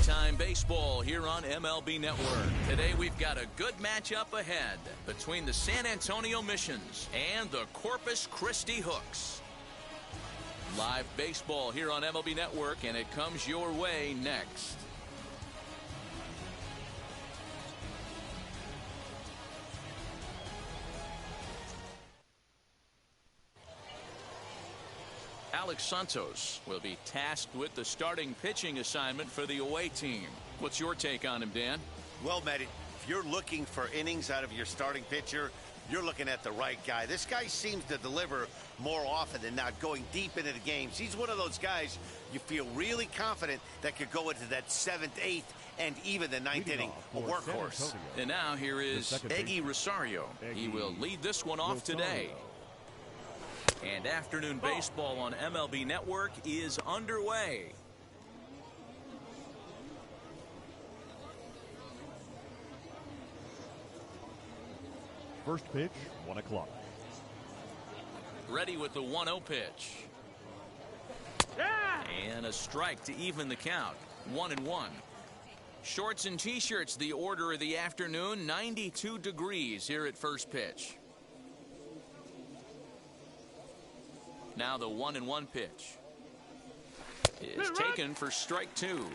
Daytime baseball here on MLB Network. Today we've got a good matchup ahead between the San Antonio Missions and the Corpus Christi Hooks. Live baseball here on MLB Network, and it comes your way next. Alex Santos will be tasked with the starting pitching assignment for the away team. What's your take on him, Dan? Well, Matt, if you're looking for innings out of your starting pitcher, you're looking at the right guy. This guy seems to deliver more often than not, going deep into the games. He's one of those guys you feel really confident that could go into that 7th, 8th, and even the 9th inning, a workhorse. And now here is Eggy Rosario. He will lead this one off today. And afternoon baseball on MLB Network is underway. First pitch, 1 o'clock. Ready with the 1-0 pitch. And a strike to even the count. 1-1. Shorts and t-shirts, the order of the afternoon. 92 degrees here at first pitch. Now the 1-1 pitch is taken for strike 2.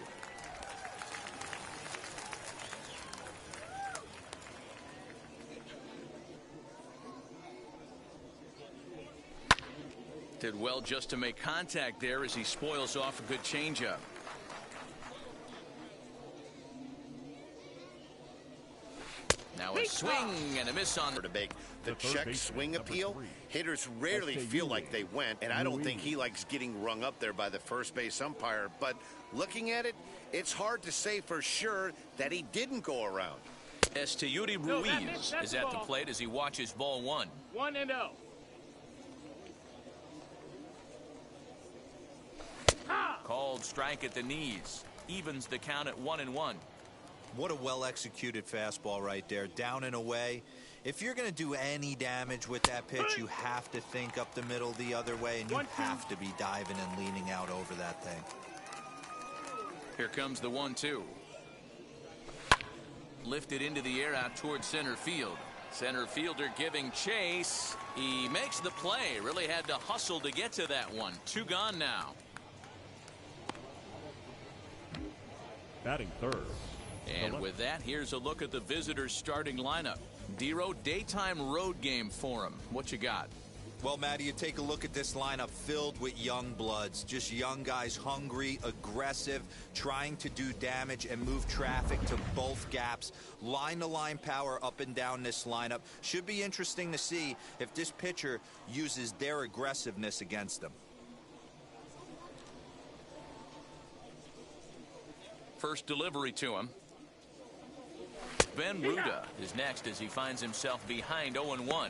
Did well just to make contact there as he spoils off a good changeup. Now a swing and a miss on to make the check swing appeal. Hitters rarely feel like they went, and I don't think he likes getting rung up there by the first base umpire. But looking at it, it's hard to say for sure that he didn't go around. Esteury Ruiz is at the plate as he watches ball 1. 1-0. Called strike at the knees. Evens the count at 1-1. What a well-executed fastball right there, down and away. If you're going to do any damage with that pitch, you have to think up the middle the other way, and you have to be diving and leaning out over that thing. Here comes the 1-2. Lifted into the air out towards center field. Center fielder giving chase. He makes the play. Really had to hustle to get to that one. 2 gone now. Batting third. And with that, here's a look at the visitors' starting lineup. Dero, daytime road game for him. What you got? Well, Matty, you take a look at this lineup filled with young bloods. Just young guys, hungry, aggressive, trying to do damage and move traffic to both gaps. Line-to-line power up and down this lineup. Should be interesting to see if this pitcher uses their aggressiveness against them. First delivery to him. Ben Ruda is next as he finds himself behind 0-1.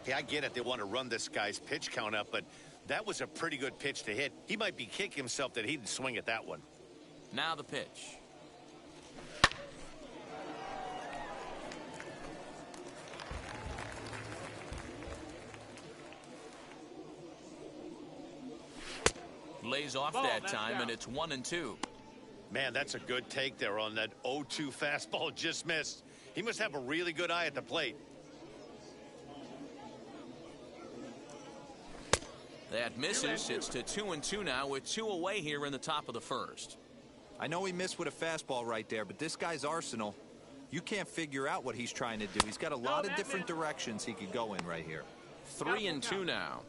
Yeah, I get it. They want to run this guy's pitch count up, but that was a pretty good pitch to hit. He might be kicking himself that he didn't swing at that one. Now the pitch. Lays off that time, and it's 1-2. Man, that's a good take there on that 0-2 fastball just missed. He must have a really good eye at the plate. That misses. It's to 2-2 now with 2 away here in the top of the first. I know he missed with a fastball right there, but this guy's arsenal, you can't figure out what he's trying to do. He's got a lot of different directions he could go in right here. 3-2 now.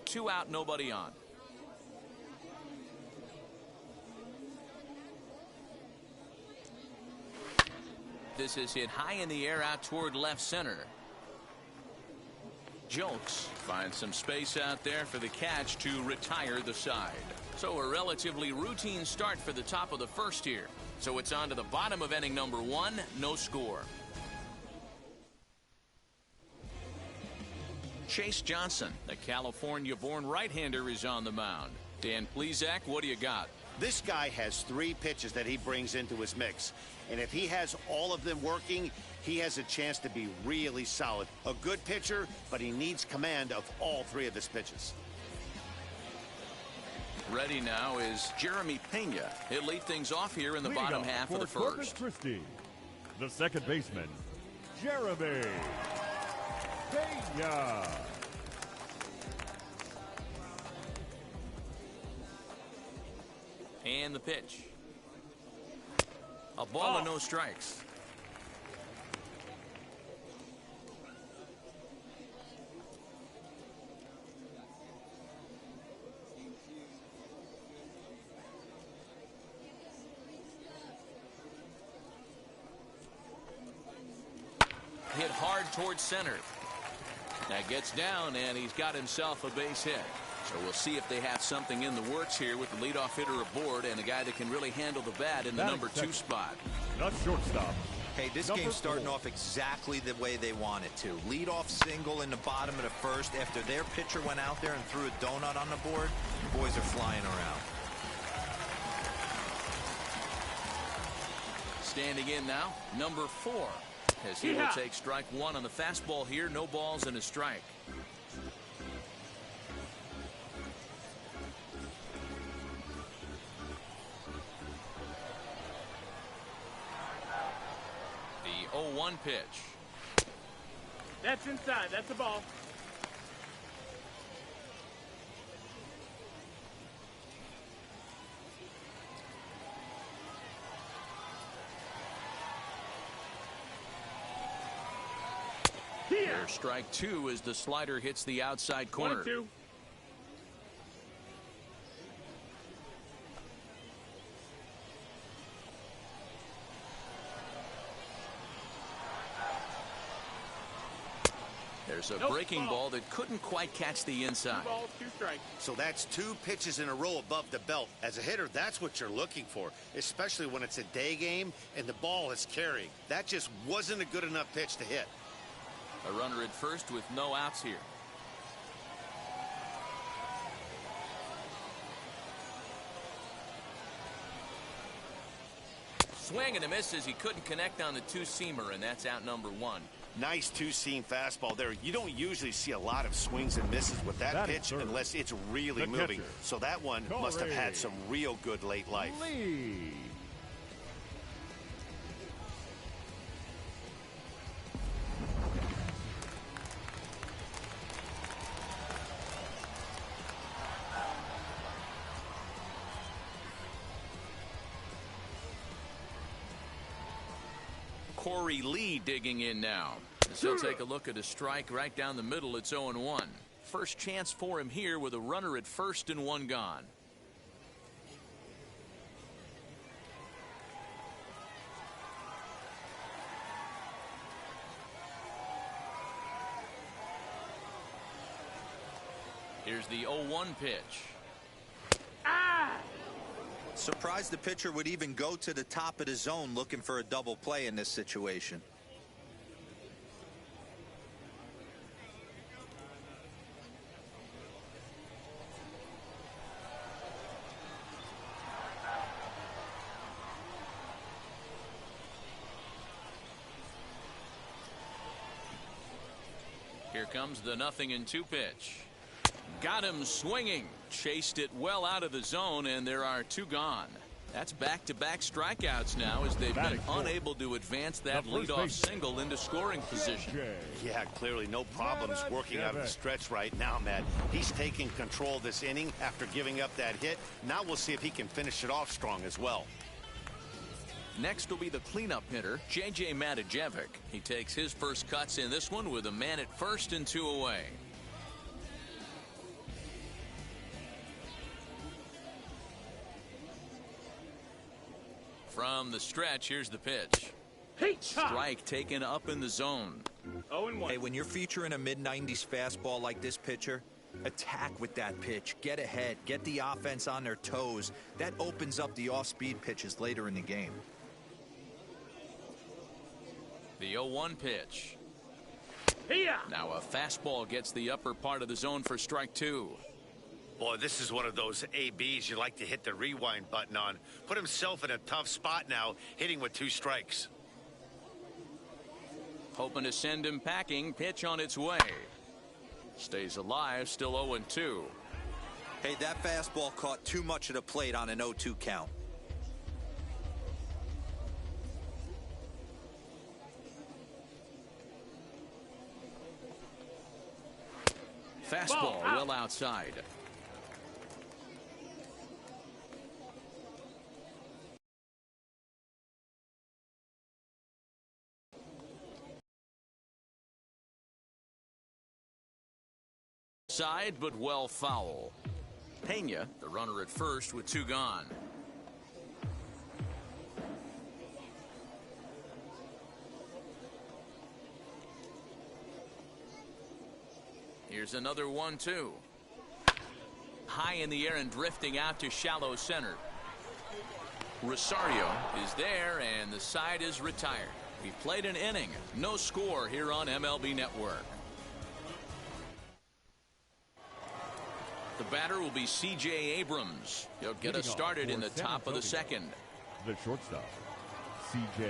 Two out, nobody on. This is hit high in the air out toward left center. Jolks finds some space out there for the catch to retire the side. So a relatively routine start for the top of the first here. So it's on to the bottom of inning number 1, no score. Chase Johnson, the California-born right-hander, is on the mound. Dan Plesac, what do you got? This guy has 3 pitches that he brings into his mix. And if he has all of them working, he has a chance to be really solid. A good pitcher, but he needs command of all 3 of his pitches. Ready now is Jeremy Pena. He'll lead things off here in the bottom half of the Corpus first. Christi, the second baseman, Jeremy Pena. And the pitch. A ball and no strikes. Hit hard towards center. That gets down, and he's got himself a base hit. So we'll see if they have something in the works here with the leadoff hitter aboard and a guy that can really handle the bat in the number 2 spot. Not shortstop. Hey, this game's starting off exactly the way they want it to. Leadoff single in the bottom of the first after their pitcher went out there and threw a donut on the board. The boys are flying around. Standing in now, number 4. As he will take strike 1 on the fastball here. No balls and a strike. The 0-1 pitch. That's inside. That's a ball. There's strike 2 as the slider hits the outside corner. 1-2. There's a breaking ball that couldn't quite catch the inside. 2 balls, 2 strikes. So that's 2 pitches in a row above the belt. As a hitter, that's what you're looking for, especially when it's a day game and the ball is carrying. That just wasn't a good enough pitch to hit. A runner at first with no outs here. Swing and a miss as he couldn't connect on the 2-seamer, and that's out number 1. Nice 2-seam fastball there. You don't usually see a lot of swings and misses with that pitch unless it's really moving. So that one must have had some real good late life. Lee. Corey Lee digging in now. So he'll take a look at a strike right down the middle. It's 0-1. First chance for him here with a runner at first and 1 gone. Here's the 0-1 pitch. Surprised the pitcher would even go to the top of the zone looking for a double play in this situation. Here comes the 0-2 pitch. Got him swinging. Chased it well out of the zone, and there are 2 gone. That's back-to-back strikeouts now as they've been unable to advance that leadoff single into scoring position. Yeah, clearly no problems working out of the stretch right now, Matt. He's taking control of this inning after giving up that hit. Now we'll see if he can finish it off strong as well. Next will be the cleanup hitter, J.J. Matijevic. He takes his first cuts in this one with a man at first and 2 away. From the stretch, here's the pitch. Strike taken up in the zone. 0-1. Hey, when you're featuring a mid-90s fastball like this pitcher, attack with that pitch. Get ahead. Get the offense on their toes. That opens up the off-speed pitches later in the game. The 0-1 pitch. Now a fastball gets the upper part of the zone for strike 2. Boy, this is one of those ABs you like to hit the rewind button on. Put himself in a tough spot now, hitting with 2 strikes. Hoping to send him packing. Pitch on its way. Stays alive, still 0-2. Hey, that fastball caught too much of the plate on an 0-2 count. Fastball well outside. Side, but well foul. Pena, the runner at first with 2 gone. Here's another 1-2. High in the air and drifting out to shallow center. Rosario is there, and the side is retired. He played an inning. No score here on MLB Network. The batter will be C.J. Abrams. He'll get us started in the top of the second. The shortstop, C.J.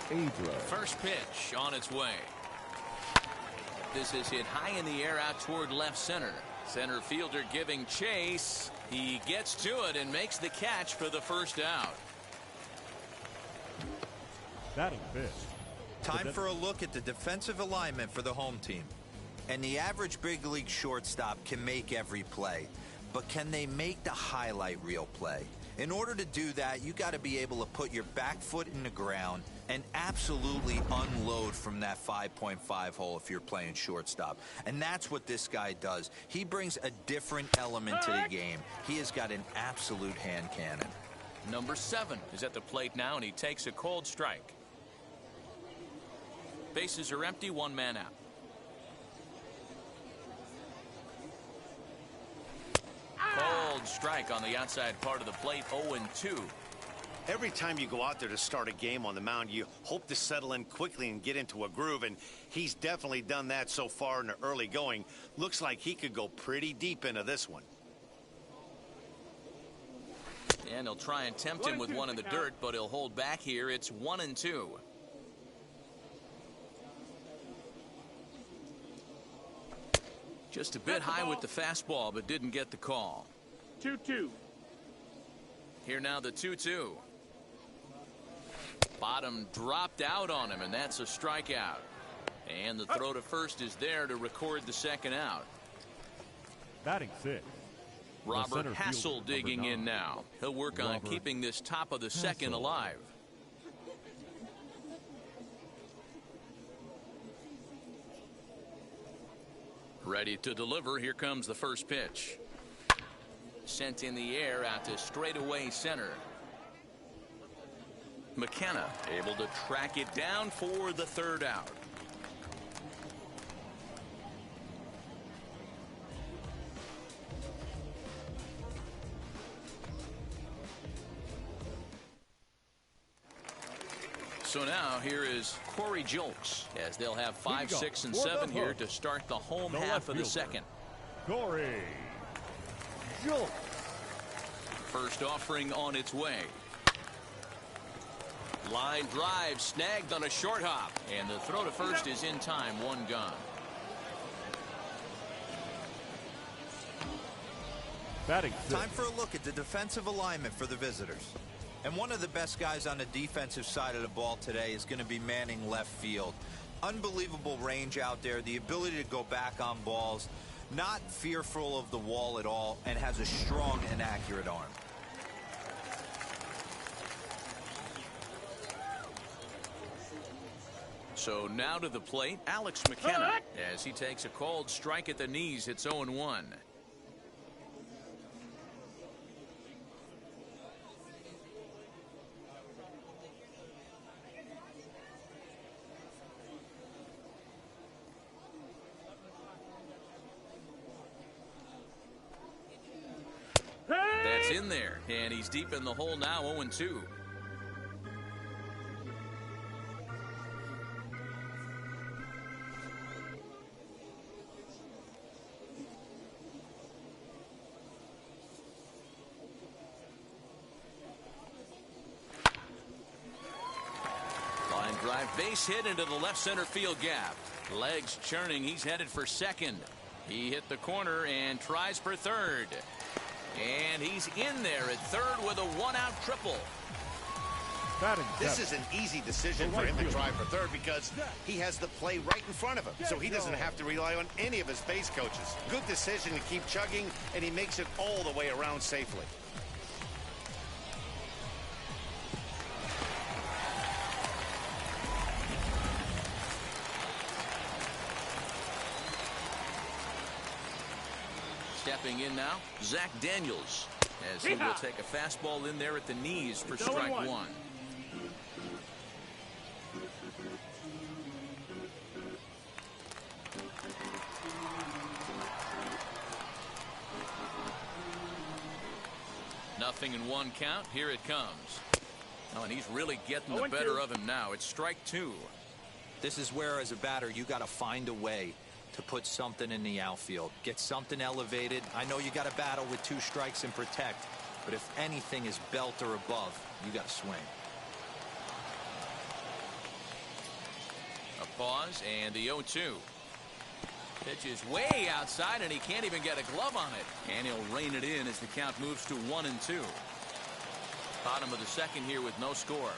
Abrams. First pitch on its way. This is hit high in the air out toward left center. Center fielder giving chase. He gets to it and makes the catch for the first out. Batting fifth. Time for a look at the defensive alignment for the home team. And the average big league shortstop can make every play, but can they make the highlight reel play? In order to do that, you got to be able to put your back foot in the ground and absolutely unload from that 5.5 hole if you're playing shortstop. And that's what this guy does. He brings a different element to the game. He has got an absolute hand cannon. Number 7 is at the plate now, and he takes a cold strike. Bases are empty, 1 man out. Cold strike on the outside part of the plate, 0-2. Every time you go out there to start a game on the mound, you hope to settle in quickly and get into a groove, and he's definitely done that so far in the early going. Looks like he could go pretty deep into this one. And he'll try and tempt him with 1 in the dirt, but he'll hold back here. It's 1-2. Just a bit high with the fastball, but didn't get the call. 2-2. Here now the 2-2. Bottom dropped out on him, and that's a strikeout. And the throw to first is there to record the second out. Batting sixth. Robert Hassel digging in now. He'll work on keeping this top of the second alive. Ready to deliver. Here comes the first pitch. Sent in the air out to straightaway center. McKenna able to track it down for the third out. So now here is Corey Julks, as they'll have 5, 6, and 7 here to start the home half of the second. Corey Julks. First offering on its way. Line drive snagged on a short hop, and the throw to first is in time, 1 gone. Batting sixth. Time for a look at the defensive alignment for the visitors. And one of the best guys on the defensive side of the ball today is going to be manning left field. Unbelievable range out there, the ability to go back on balls, not fearful of the wall at all, and has a strong and accurate arm. So now to the plate, Alex McKenna, as he takes a cold strike at the knees. It's 0-1. That's in there, and he's deep in the hole now, 0-2. Base hit into the left center field gap. Legs churning. He's headed for second. He hit the corner and tries for third. And he's in there at third with a one-out triple. This is an easy decision for him to try for third because he has the play right in front of him, so he doesn't have to rely on any of his base coaches. Good decision to keep chugging, and he makes it all the way around safely. Stepping in now, Zach Daniels, as he will take a fastball in there at the knees for strike one. Nothing in one count. Here it comes. Oh, and he's really getting the better of him now. It's strike two. This is where, as a batter, you got to find a way to put something in the outfield. Get something elevated. I know you got to battle with 2 strikes and protect, but if anything is belt or above, you got to swing. A pause and the 0-2. Pitch is way outside, and he can't even get a glove on it. And he'll rein it in as the count moves to 1-2. Bottom of the second here with no score.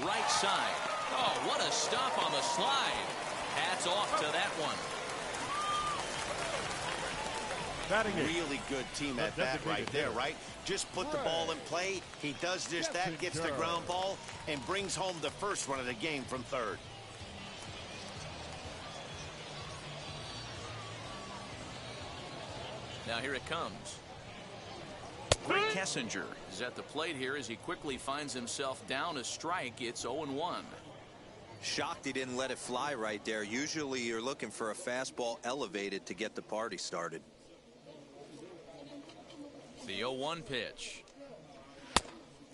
Right side. Oh, what a stop on the slide. Hats off to that one. Really good team at bat right there, right? Just put the ball in play. He does just that, gets the ground ball, and brings home the first run of the game from third. Now here it comes. Greg Kessinger is at the plate here as he quickly finds himself down a strike. It's 0-1. Shocked he didn't let it fly right there. Usually you're looking for a fastball elevated to get the party started. The 0-1 pitch.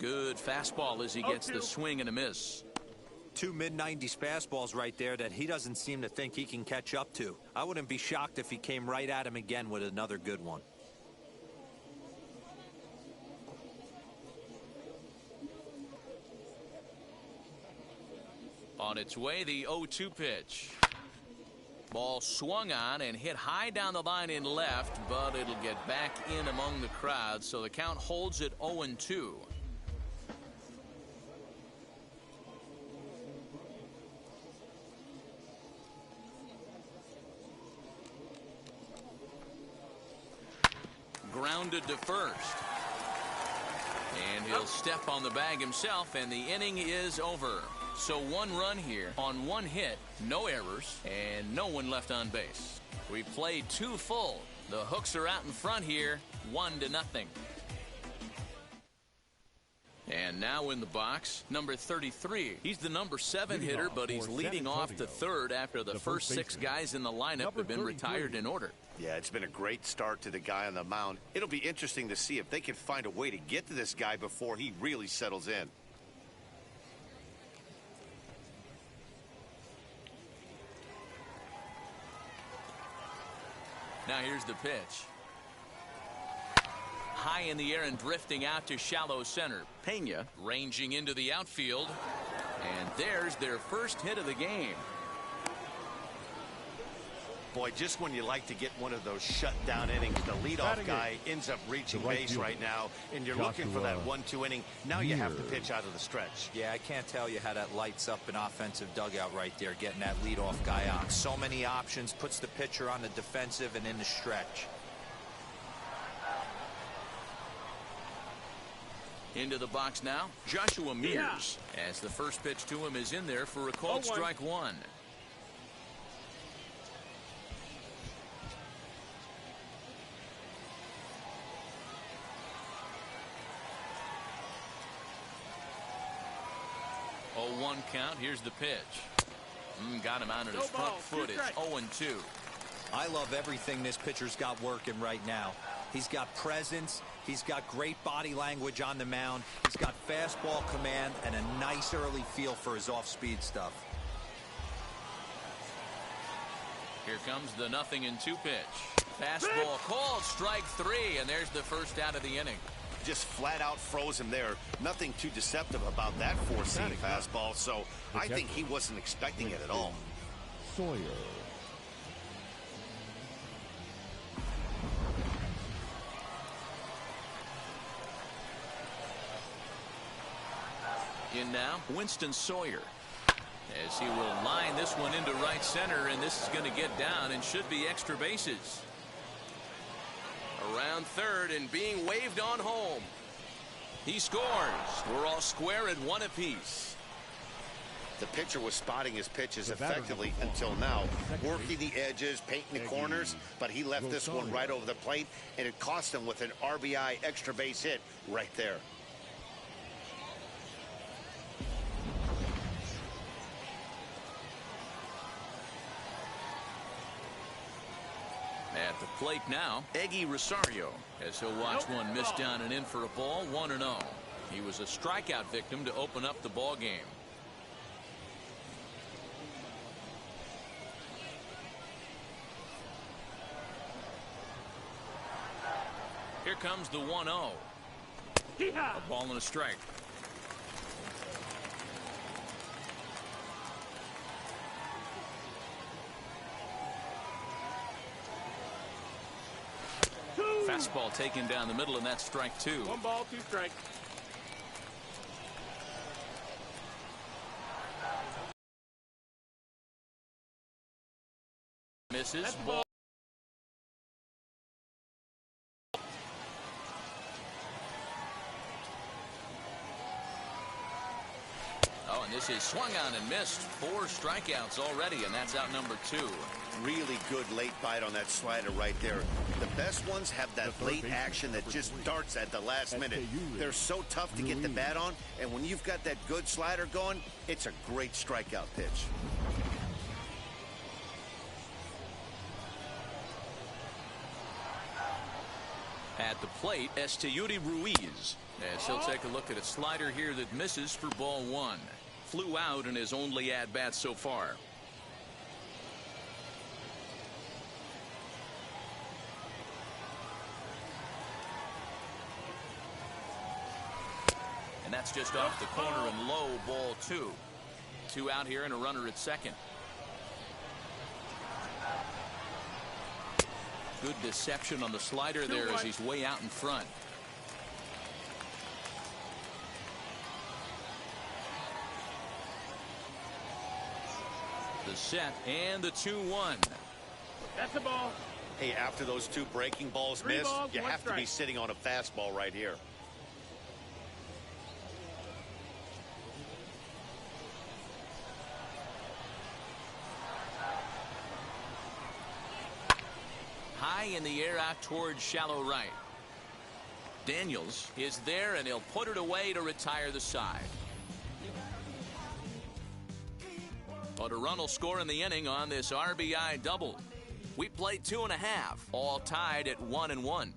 Good fastball as he gets the swing and a miss. 2 mid-90s fastballs right there that he doesn't seem to think he can catch up to. I wouldn't be shocked if he came right at him again with another good one. On its way, the 0-2 pitch. Ball swung on and hit high down the line in left, but it'll get back in among the crowd, so the count holds at 0-2. Grounded to first. And he'll step on the bag himself, and the inning is over. So 1 run here on 1 hit, no errors, and no one left on base. We played 2 full. The Hooks are out in front here, 1-0. And now in the box, number 33. He's the number 7 hitter, but he's leading off the third after the first 6 guys in the lineup have been retired in order. Yeah, it's been a great start to the guy on the mound. It'll be interesting to see if they can find a way to get to this guy before he really settles in. Now here's the pitch. High in the air and drifting out to shallow center. Pena ranging into the outfield. And there's their first hit of the game. Boy, just when you like to get one of those shutdown innings, the leadoff guy ends up reaching base right now, and you're looking for that 1-2 inning. Now you have to pitch out of the stretch. Yeah, I can't tell you how that lights up an offensive dugout right there, getting that leadoff guy on. So many options, puts the pitcher on the defensive and in the stretch. Into the box now, Joshua Mears, as the first pitch to him is in there for a called strike 1. One count. Here's the pitch. Got him out at his front foot. It's 0-2. I love everything this pitcher's got working right now. He's got presence. He's got great body language on the mound. He's got fastball command and a nice early feel for his off-speed stuff. Here comes the 0-2 pitch. Fastball called strike 3, and there's the first out of the inning. just flat out froze him there. Nothing too deceptive about that four-seam fastball, so I think he wasn't expecting it at all. Sawyer. In now, Winston Sawyer. As he will line this one into right center, and this is going to get down and should be extra bases. Around third and being waved on home. He scores. We're all square at one apiece. The pitcher was spotting his pitches effectively until now, working the edges, painting the corners, but he left this one right over the plate, and it cost him with an RBI extra base hit right there. At the plate now, Eggy Rosario, as he'll watch one miss down and in for a ball, 1-0. He was a strikeout victim to open up the ball game. Here comes the 1-0. A ball and a strike. Fastball taken down the middle, and that's strike two. 1 ball, 2 strikes. Misses. Ball. Oh, and this is swung on and missed. 4 strikeouts already, and that's out number 2. Really good late bite on that slider right there. The best ones have that late action that just darts at the last minute. They're so tough to get the bat on, and when you've got that good slider going, it's a great strikeout pitch. At the plate, Esteury Ruiz, as he'll take a look at a slider here that misses for ball 1. Flew out in his only at-bat so far. And that's just off the corner and low, ball 2. 2 out here and a runner at second. Good deception on the slider there as he's way out in front. The set and the 2-1. That's a ball. Hey, after those 2 breaking balls Three missed, balls, you 1 have to be strike. sitting on a fastball right here. High in the air out towards shallow right. Daniels is there, and he'll put it away to retire the side. But a run will score in the inning on this RBI double. We played 2.5, all tied at 1-1.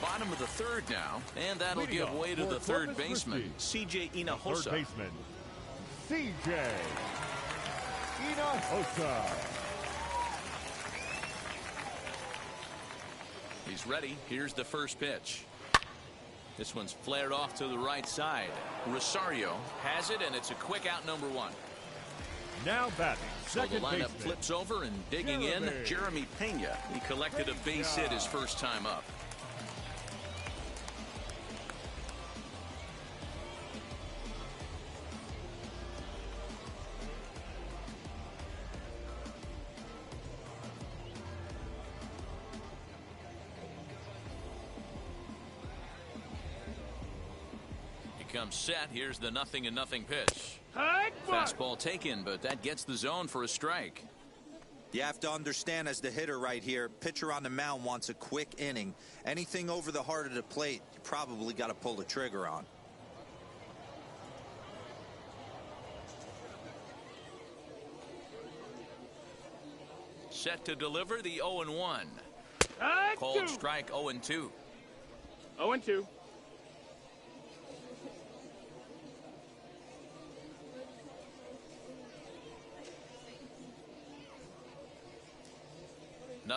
Bottom of the third now, and that'll give way to the third baseman, C.J. Hinojosa. Third baseman, C.J. Hinojosa. He's ready. Here's the first pitch. This one's flared off to the right side. Rosario has it, and it's a quick out, number 1. Now batting, So the second lineup baseman, flips over, and digging in, Jeremy Pena. He collected a base hit his first time up. Comes set. Here's the 0-0 pitch. Fastball taken, but that gets the zone for a strike. You have to understand, as the hitter right here, pitcher on the mound wants a quick inning. Anything over the heart of the plate, you probably got to pull the trigger on. Set to deliver the 0-1. Called strike 0-2. 0-2.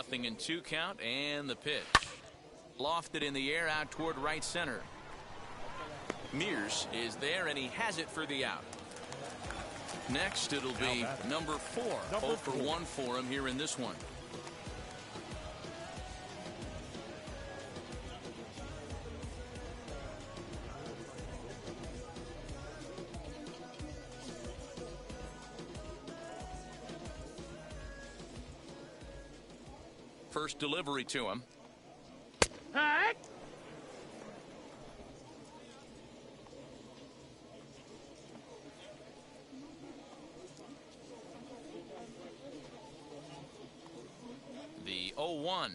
0-2 count, and the pitch. Lofted in the air out toward right center. Mears is there, and he has it for the out. Next, it'll be number 4. 0 for 1 for him here in this one. First delivery to him. Hey! The 0-1.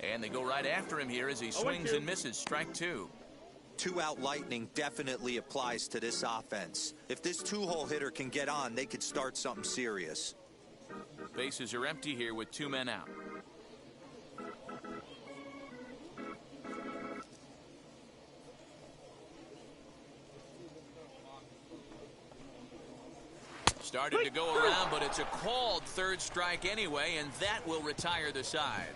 And they go right after him here as he swings and misses. Strike 2. 2-out lightning definitely applies to this offense. If this 2-hole hitter can get on, they could start something serious. Bases are empty here with 2 men out. Started to go around, but it's a called third strike anyway, and that will retire the side.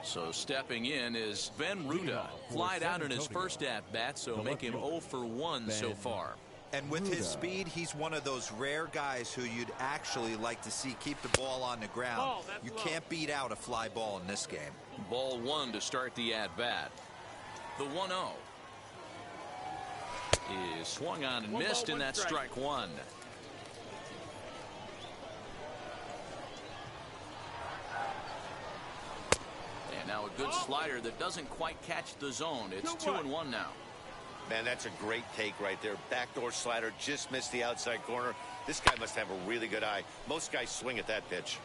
So stepping in is Ben Ruda. Flied out in his first at-bat, so make him 0 for 1 so far. And with his speed, he's one of those rare guys who you'd actually like to see keep the ball on the ground. You can't beat out a fly ball in this game. Ball 1 to start the at-bat. The 1-0 is swung on and missed, and that's strike 1. And now a good slider that doesn't quite catch the zone. It's 2-1 now. Man, that's a great take right there. Backdoor slider just missed the outside corner. This guy must have a really good eye. Most guys swing at that pitch.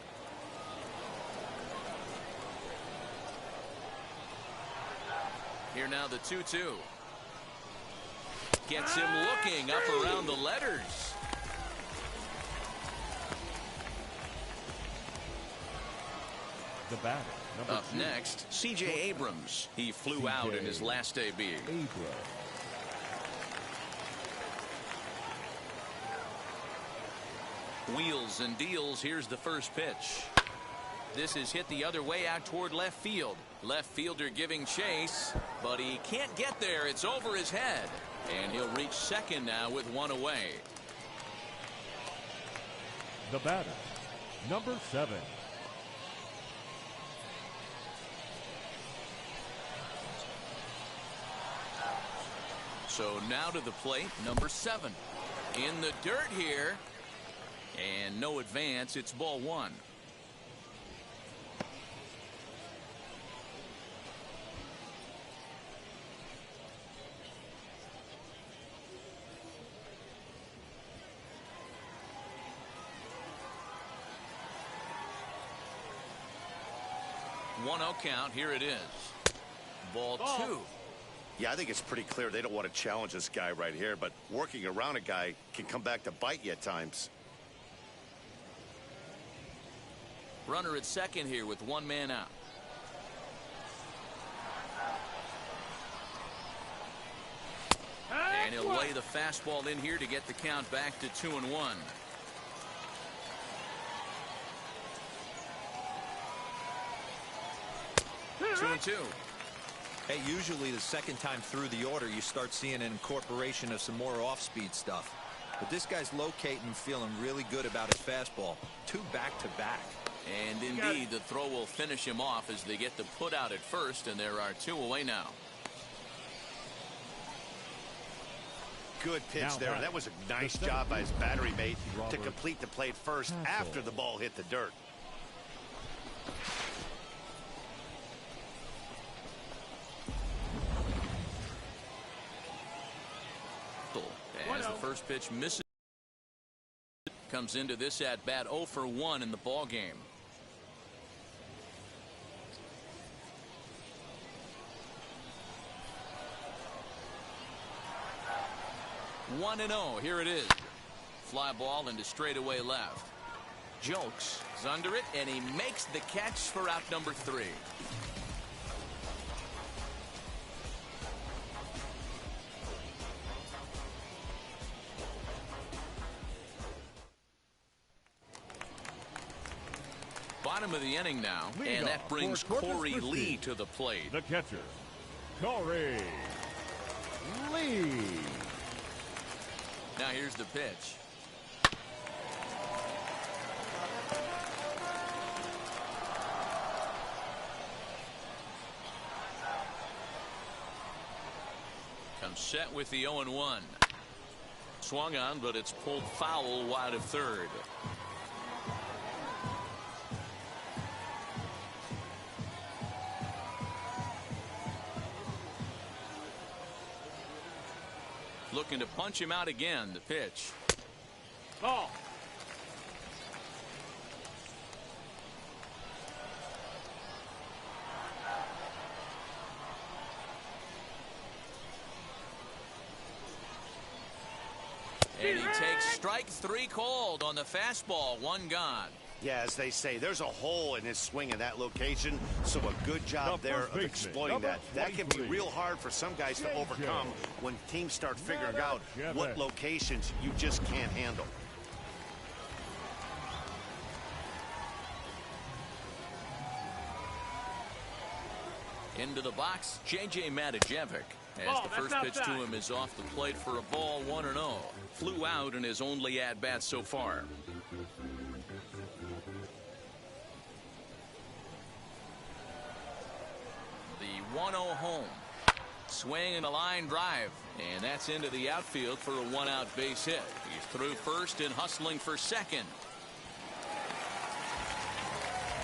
Here now the 2-2. Gets him looking up around the letters. The batter, Up next, C.J. Abrams. He flew out in his last debut. Wheels and deals. Here's the first pitch. This is hit the other way out toward left field. Left fielder giving chase, but he can't get there. It's over his head, and he'll reach second now with 1 away. The batter, number 7. So now to the plate, number 7. In the dirt here. And no advance. It's ball 1. One 0 count. Here it is. Ball 2. Yeah, I think it's pretty clear they don't want to challenge this guy right here, but working around a guy can come back to bite you at times. Runner at second here with 1 man out. And he'll lay the fastball in here to get the count back to 2-1. 2-2. Hey, usually the second time through the order, you start seeing an incorporation of some more off-speed stuff. But this guy's locating, feeling really good about his fastball. 2 back-to-back. And indeed, the throw will finish him off as they get the put out at first, and there are 2 away now. Good pitch there. That was a nice job by his battery mate to complete the plate first after the ball hit the dirt. As the first pitch misses, comes into this at bat 0 for 1 in the ball game. One 1-0. Here it is. Fly ball into straightaway left. Jokes is under it, and he makes the catch for out number 3. bottom of the inning now, and that brings Corey Lee to the plate. The catcher, Corey Lee. Now here's the pitch. Comes set with the 0-1. Swung on, but it's pulled foul wide of third. Looking to punch him out again. The pitch. Ball. And he takes strike three called on the fastball. One gone. Yeah, as they say, there's a hole in his swing in that location, so a good job there of exploiting that. That can be real hard for some guys to overcome when teams start figuring out what locations you just can't handle. Into the box, J.J. Matijevic. As the first pitch to him is off the plate for a ball, 1-0. Flew out in his only at-bat so far. The 1-0 home. Swing and a line drive. And that's into the outfield for a one-out base hit. He's through first and hustling for second.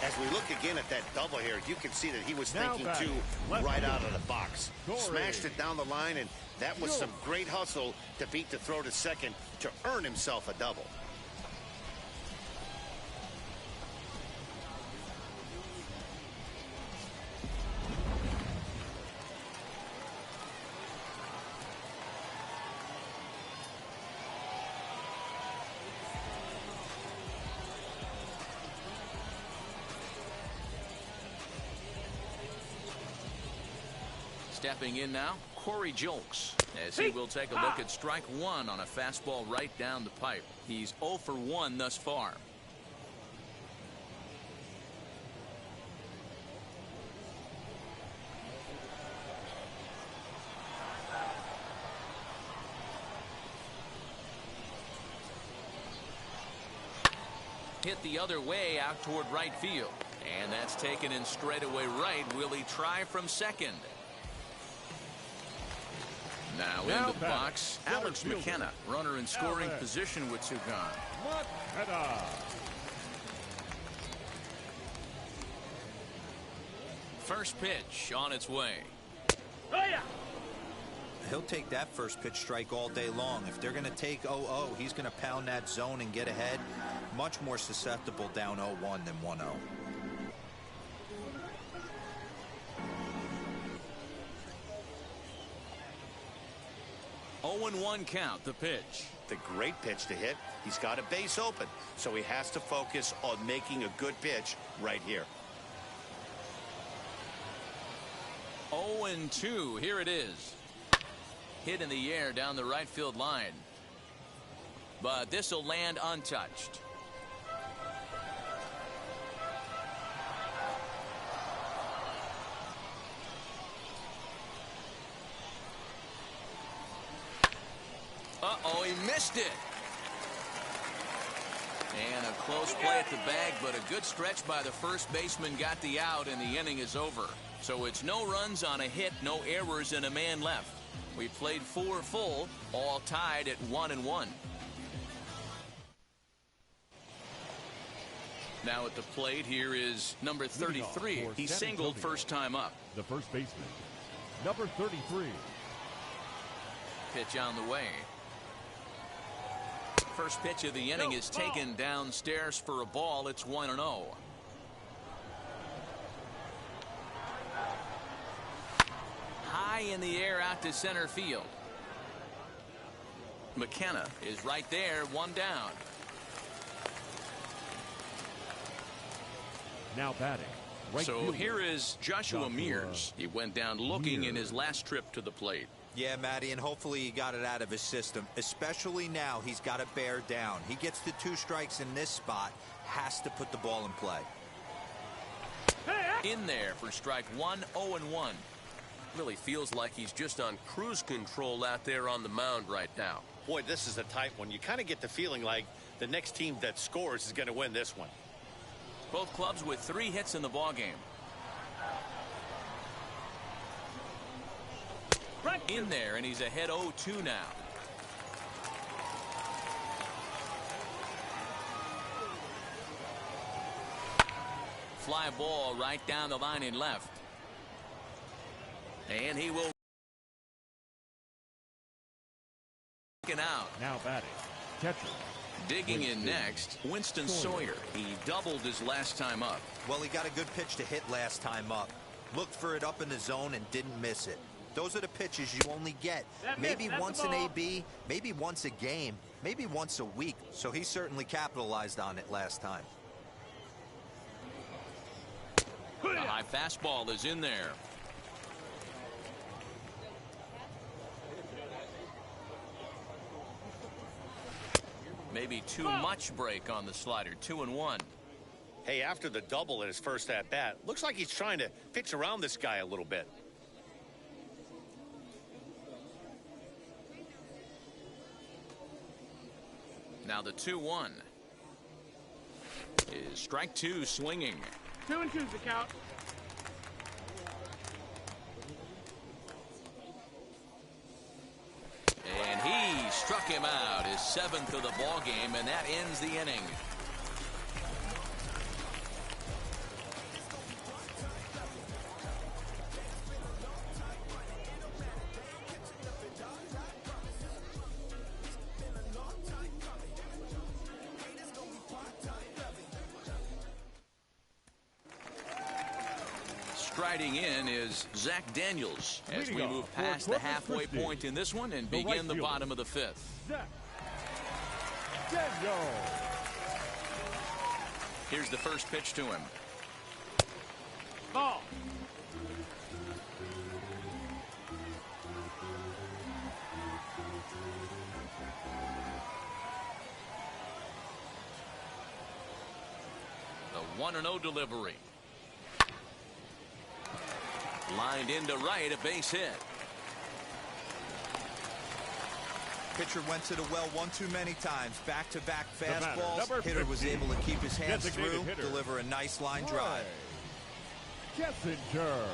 As we look again at that double here, you can see that he was thinking too right out of the box. Smashed it down the line, and that was some great hustle to beat the throw to second to earn himself a double. Stepping in now, Corey Julks, as he will take a look at strike one on a fastball right down the pipe. He's 0 for 1 thus far. Hit the other way out toward right field. And that's taken in straightaway right. Will he try from second? Now in the box, Alex McKenna, runner in scoring position with two gone. First pitch on its way. He'll take that first pitch strike all day long. If they're going to take 0-0, he's going to pound that zone and get ahead. Much more susceptible down 0-1 than 1-0. 0-1 count, the pitch. The great pitch to hit. He's got a base open, so he has to focus on making a good pitch right here. 0-2, here it is. Hit in the air down the right field line. But this will land untouched. Uh-oh, he missed it. And a close play at the bag, but a good stretch by the first baseman got the out, and the inning is over. So it's no runs on a hit, no errors, and a man left. We played 4 full, all tied at 1-1. Now at the plate, here is number 33. He singled first time up. The first baseman, number 33. Pitch on the way. First pitch of the inning is taken downstairs for a ball. It's 1-0. High in the air out to center field. McKenna is right there, one down. Now batting. Right so fielder, here is Joshua Mears. He went down looking in his last trip to the plate. Yeah, Matty, and hopefully he got it out of his system. Especially now, he's got to bear down. He gets the 2 strikes in this spot, has to put the ball in play. In there for strike one, 0-1. Really feels like he's just on cruise control out there on the mound right now. Boy, this is a tight one. You kind of get the feeling like the next team that scores is going to win this one. Both clubs with 3 hits in the ballgame. In there, and he's ahead 0-2 now. Fly ball right down the line and left. And he will out. Now batting, catcher. Digging in next, Winston Sawyer. He doubled his last time up. Well, he got a good pitch to hit last time up. Looked for it up in the zone and didn't miss it. Those are the pitches you only get maybe once an AB, maybe once a game, maybe once a week. So he certainly capitalized on it last time. The high fastball is in there. Maybe too much break on the slider. 2-1. Hey, after the double in his first at-bat, looks like he's trying to pitch around this guy a little bit. Now the 2-1 is strike 2 swinging. 2-2's the count. And he struck him out, his 7th of the ball game, and that ends the inning. Striding in is Zach Daniels as we move past the halfway point in this one and begin the bottom of the 5th. Zach Daniels. Here's the first pitch to him. Ball. The 1-0 delivery. Lined into right, a base hit. Pitcher went to the well one too many times. Back-to-back batter, fastballs. number Hitter was 15. able to keep his hands Designated through, hitter. deliver a nice line drive. Kessinger.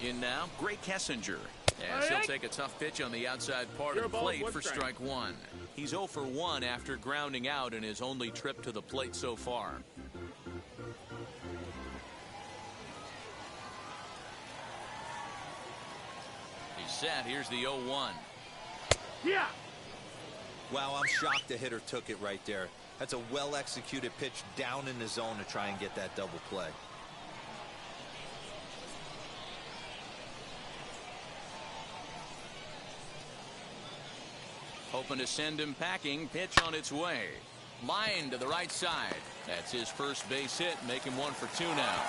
In now, Gray Kessinger. As he'll take a tough pitch on the outside part of the plate for strike 1. He's 0 for 1 after grounding out in his only trip to the plate so far. He's set. Here's the 0-1. Yeah. Wow, I'm shocked the hitter took it right there. That's a well-executed pitch down in the zone to try and get that double play. Hoping to send him packing. Pitch on its way. Line to the right side. That's his first base hit. Make him 1 for 2 now.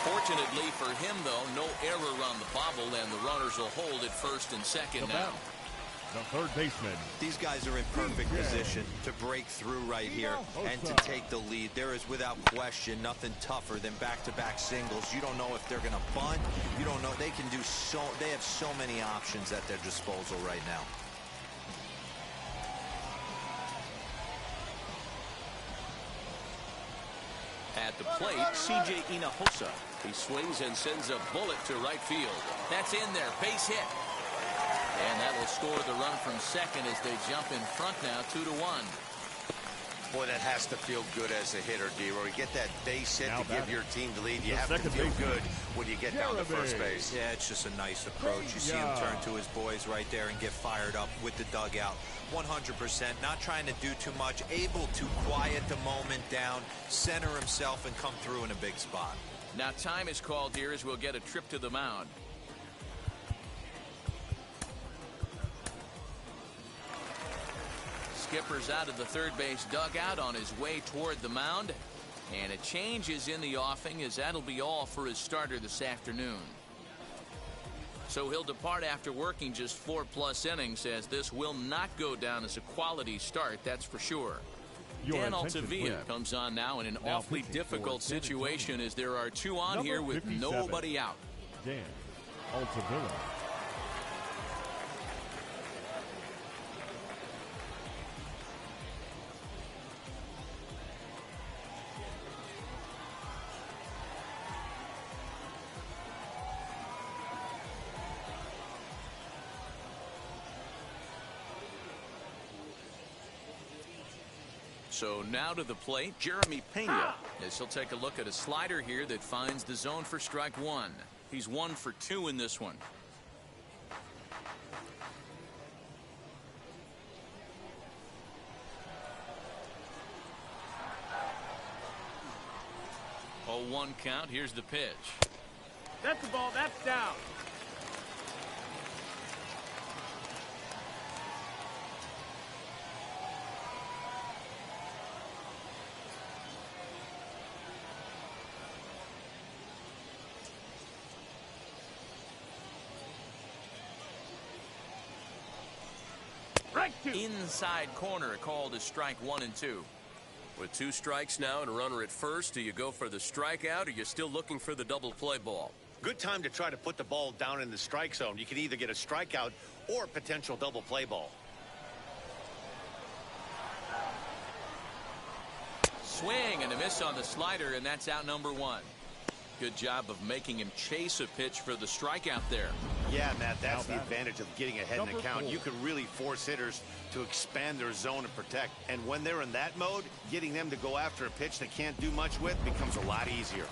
Fortunately for him, though, no error on the bobble, and the runners will hold at first and second now. The third baseman. These guys are in perfect position to break through right here and to take the lead. There is without question nothing tougher than back-to-back singles. You don't know if they're going to bunt. You don't know. They can do so. They have so many options at their disposal right now. At the plate, C.J. Hinojosa. He swings and sends a bullet to right field. That's in there. Base hit. And that will score the run from second as they jump in front now, 2-1. Boy, that has to feel good as a hitter, D-Roy. You get that base hit Now to give your team the lead. You the have to second feel baseman, good when you get down to first base. Yeah, it's just a nice approach. You see him turn to his boys right there and get fired up with the dugout. 100%, not trying to do too much, able to quiet the moment down, center himself, and come through in a big spot. Now time is called here as we'll get a trip to the mound. Skipper's out of the third base dugout on his way toward the mound. And a change is in the offing, as that'll be all for his starter this afternoon. So he'll depart after working just 4+ innings, as this will not go down as a quality start, that's for sure. Your Dan attention, Altavilla please. comes on now in an Now awfully pitching difficult for San situation, Antonio. as there are 2 on Number here with 57, nobody out. Dan Altavilla. So now to the plate, Jeremy Pena, as he'll take a look at a slider here that finds the zone for strike 1. He's 1 for 2 in this one. Oh, 1 count. Here's the pitch. That's the ball. That's down. Inside corner, called as strike 1 and 2. With 2 strikes now and a runner at first, do you go for the strikeout, or you're still looking for the double play ball? Good time to try to put the ball down in the strike zone. You can either get a strikeout or a potential double play ball. Swing and a miss on the slider, and that's out number 1. Good job of making him chase a pitch for the strikeout there. Yeah, Matt, that's Now the batting. advantage of getting ahead in the Number count. 4. You can really force hitters to expand their zone and protect. And when they're in that mode, getting them to go after a pitch they can't do much with becomes a lot easier.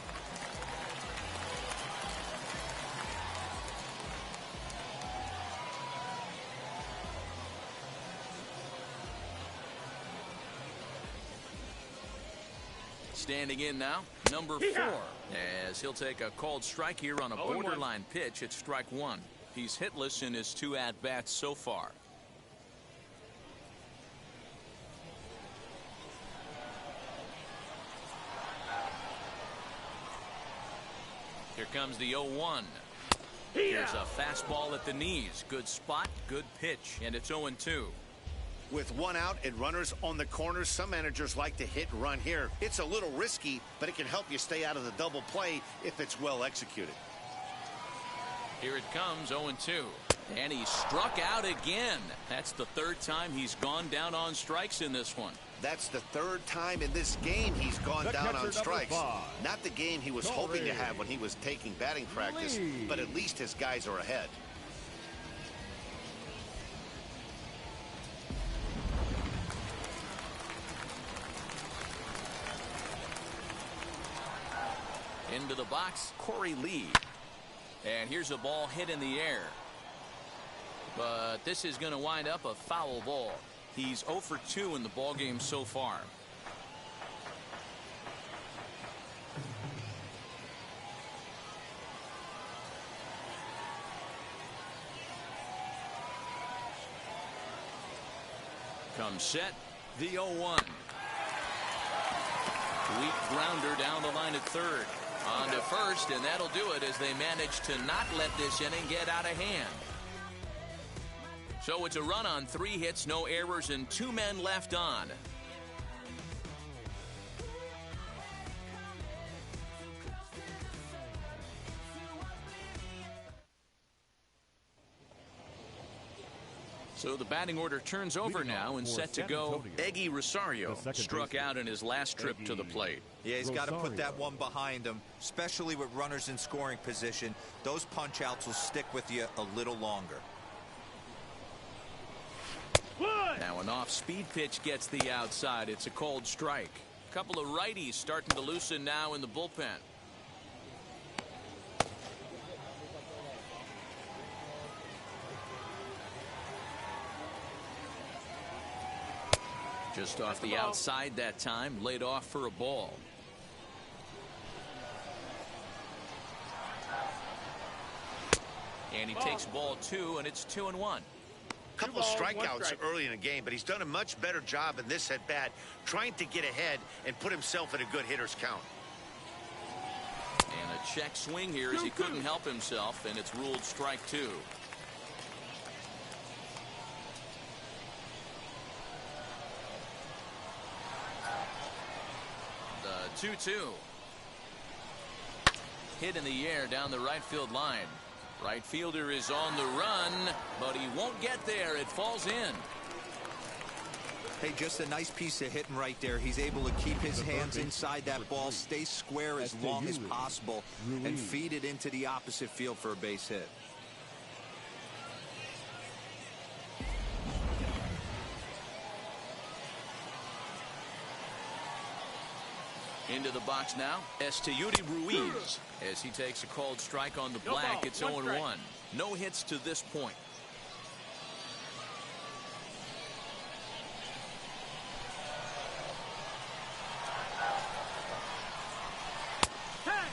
Standing in now, number 4, as he'll take a called strike here on a 0-1. borderline pitch at strike 1. He's hitless in his 2 at-bats so far. Here comes the 0-1. Here's a fastball at the knees. Good spot, good pitch, and it's 0-2. With 1 out and runners on the corners, some managers like to hit and run here. It's a little risky, but it can help you stay out of the double play if it's well executed. Here it comes, 0-2. And he struck out again. That's the 3rd time he's gone down on strikes in this one. That's the 3rd time in this game he's gone The down catcher, on number strikes. 5. Not the game he was hoping to have when he was taking batting practice, Lee. but at least his guys are ahead. Into the box, Corey Lee. And here's a ball hit in the air. But this is going to wind up a foul ball. He's 0 for 2 in the ballgame so far. Comes set, the 0-1. Weak grounder down the line at 3rd. On to 1st, and that'll do it as they manage to not let this inning get out of hand. So it's a run on 3 hits, no errors, and 2 men left on. So the batting order turns over Leading now off and for set to San go. Antonio. Eggy Rosario The second struck baseman. out in his last trip to the plate. Yeah, he's got to put that Rosario. one behind him, especially with runners in scoring position. Those punch-outs will stick with you a little longer. Now an off-speed pitch gets the outside. It's a cold strike. A couple of righties starting to loosen now in the bullpen. Just off the outside that time, laid off for a ball. And he takes ball 2, and it's 2-1. couple of strikeouts early in the game, but he's done a much better job in this at-bat, trying to get ahead and put himself in a good hitter's count. And a check swing here as he couldn't help himself, and it's ruled strike 2. The 2-2. Hit in the air down the right field line. Right fielder is on the run, but he won't get there. It falls in. Hey, just a nice piece of hitting right there. He's able to keep his hands inside that ball, stay square as long as possible, and feed it into the opposite field for a base hit. Into the box now, Esteury Ruiz. As he takes a called strike on the black, it's 0-1. No hits to this point.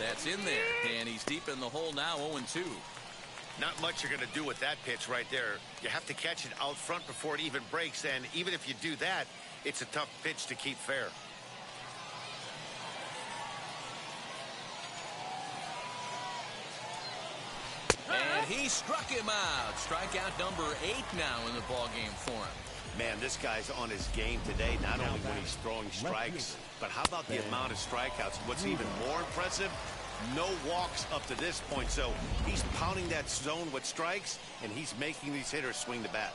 That's in there, and he's deep in the hole now, 0-2. Not much you're going to do with that pitch right there. You have to catch it out front before it even breaks, and even if you do that, it's a tough pitch to keep fair. And he struck him out. Strikeout number 8 now in the ballgame for him. Man, this guy's on his game today, not only when he's throwing strikes, but how about the amount of strikeouts? What's even more impressive, no walks up to this point. So he's pounding that zone with strikes, and he's making these hitters swing the bat.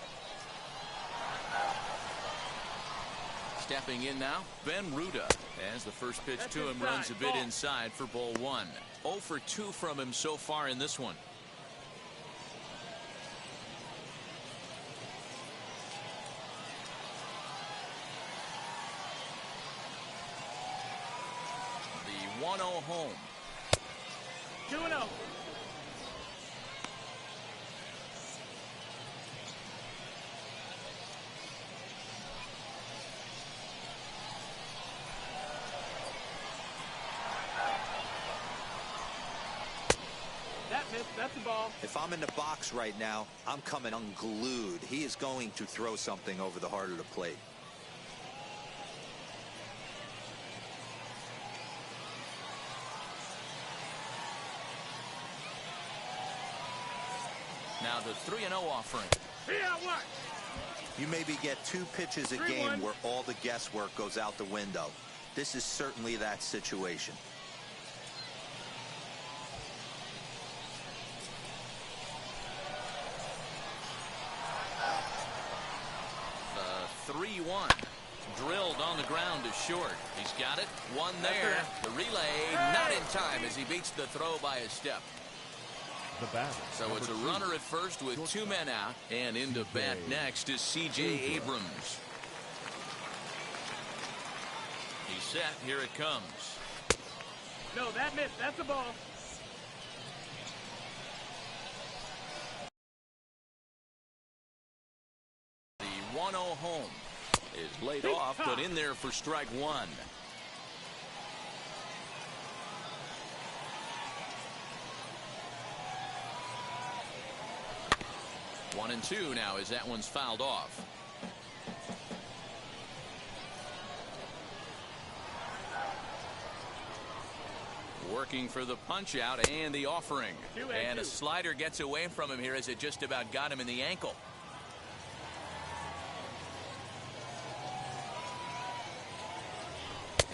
Stepping in now, Ben Ruda. As the first pitch to him runs a bit inside for ball 1. 0 for 2 from him so far in this one. The 1-0 home. 2-0. That's the ball. If I'm in the box right now, I'm coming unglued. He is going to throw something over the heart of the plate. Now the 3-0 offering. You maybe get 2 pitches a game where all the guesswork goes out the window. This is certainly that situation. The 3-1. Drilled on the ground to short. He's got it. One there. The relay not in time as he beats the throw by a step. So it's a runner at first with 2 men out, and into bat next is C.J. Abrams. He's set. Here it comes. No, that missed. That's a ball. The 1-0 home is laid off, but in there for strike 1. 1-2 now as that one's fouled off. Working for the punch out and the offering. And a slider gets away from him here as it just about got him in the ankle.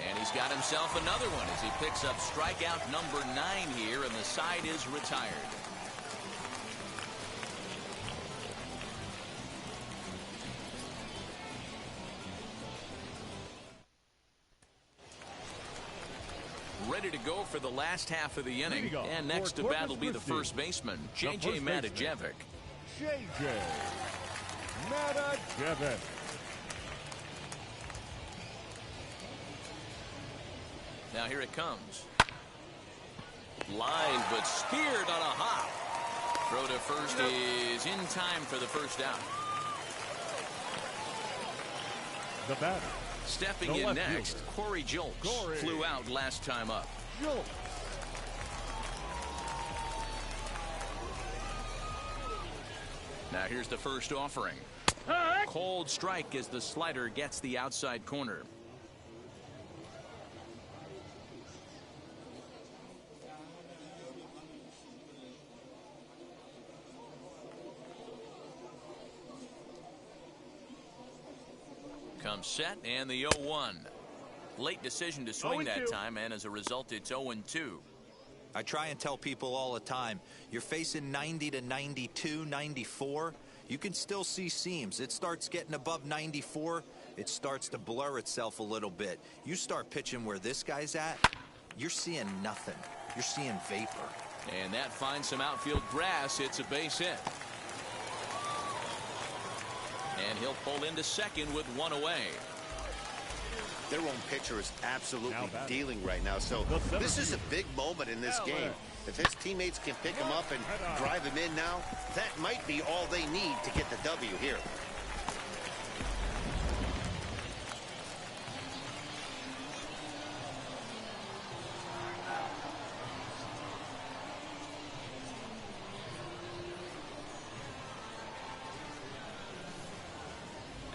And he's got himself another one as he picks up strikeout number 9 here, and the side is retired. Ready to go for the last half of the inning. And next to bat will be the first baseman, J.J. Matajevic. J.J. Matajevic. Now here it comes. Line, but speared on a hop. Throw to first is in time for the first out. The batter. Stepping in next, Corey Jolks flew out last time up. Now here's the first offering. Cold strike as the slider gets the outside corner. Comes set and the 0-1. Late decision to swing that time, and as a result, it's 0-2. I try and tell people all the time, you're facing 90 to 92, 94. You can still see seams. It starts getting above 94. It starts to blur itself a little bit. You start pitching where this guy's at, you're seeing nothing. You're seeing vapor. And that finds some outfield grass. It's a base hit. And he'll pull into second with one away. Their own pitcher is absolutely dealing right now. So this is a big moment in this game. If his teammates can pick him up and drive him in now, that might be all they need to get the W here.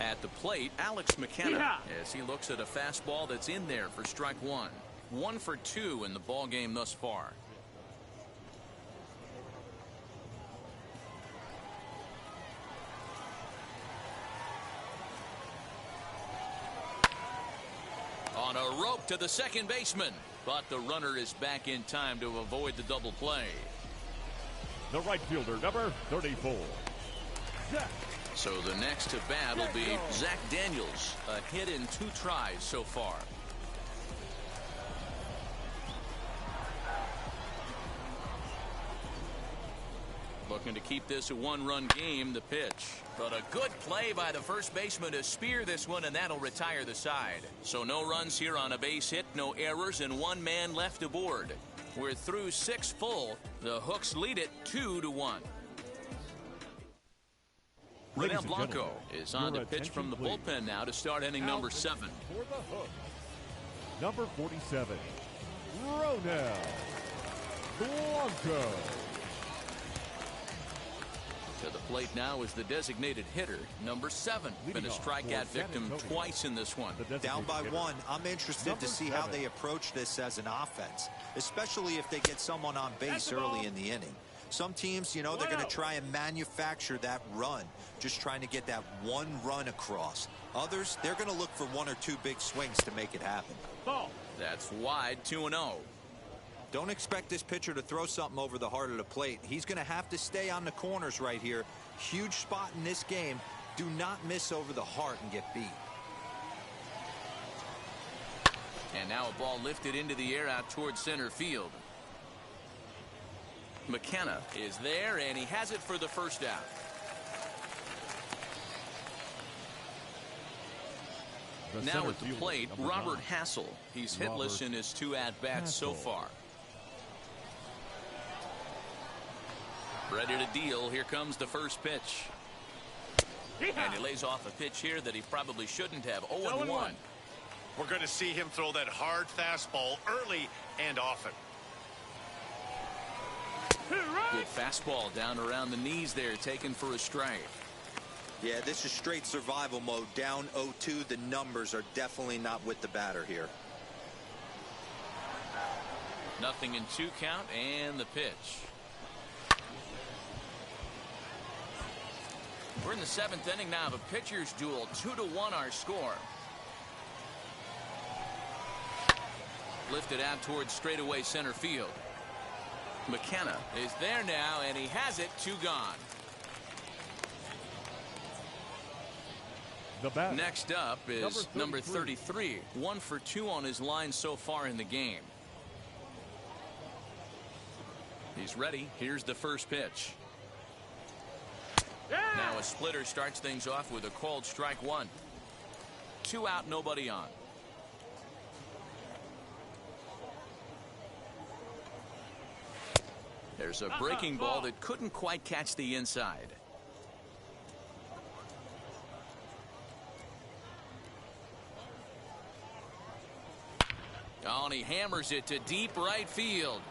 At the plate, Alex McKenna, as he looks at a fastball that's in there for strike one. 1 for 2 in the ball game thus far. On a rope to the second baseman, but the runner is back in time to avoid the double play. The right fielder, number 34. Zach. So the next to bat will be Zach Daniels, a hit in 2 tries so far. Looking to keep this a 1-run game, the pitch. But a good play by the first baseman to spear this one, and that'll retire the side. So no runs here on a base hit, no errors, and 1 man left aboard. We're through 6 full. The Hooks lead it 2-1. René Blanco is on to pitch from the bullpen now to start inning number 7. For the Hook, number 47, René Blanco. To the plate now is the designated hitter, number 7. Been a strikeout victim twice in this one. Down by 1, I'm interested to see how they approach this as an offense, especially if they get someone on base early in the inning. Some teams, you know, they're going to try and manufacture that run, just trying to get that 1 run across. Others, they're going to look for 1 or 2 big swings to make it happen. Ball. That's wide, 2-0. Don't expect this pitcher to throw something over the heart of the plate. He's going to have to stay on the corners right here. Huge spot in this game. Do not miss over the heart and get beat. And now a ball lifted into the air out towards center field. McKenna is there, and he has it for the first out. Now at the plate, Robert Hassel. He's hitless in his 2 at-bats so far. Ready to deal. Here comes the first pitch. And he lays off a pitch here that he probably shouldn't have. 0-1. We're going to see him throw that hard fastball early and often. Good fastball down around the knees there, taken for a strike. Yeah, this is straight survival mode. Down 0-2. The numbers are definitely not with the batter here. Nothing in 2 count, and the pitch. We're in the 7th inning now of a pitcher's duel. 2-1 our score. Lifted out towards straightaway center field. McKenna is there now, and he has it. 2 gone. Next up is number 33. 1 for 2 on his line so far in the game. He's ready. Here's the first pitch. Now a splitter starts things off with a called strike 1. 2 out, nobody on. There's a breaking ball that couldn't quite catch the inside. Oh, and he hammers it to deep right field.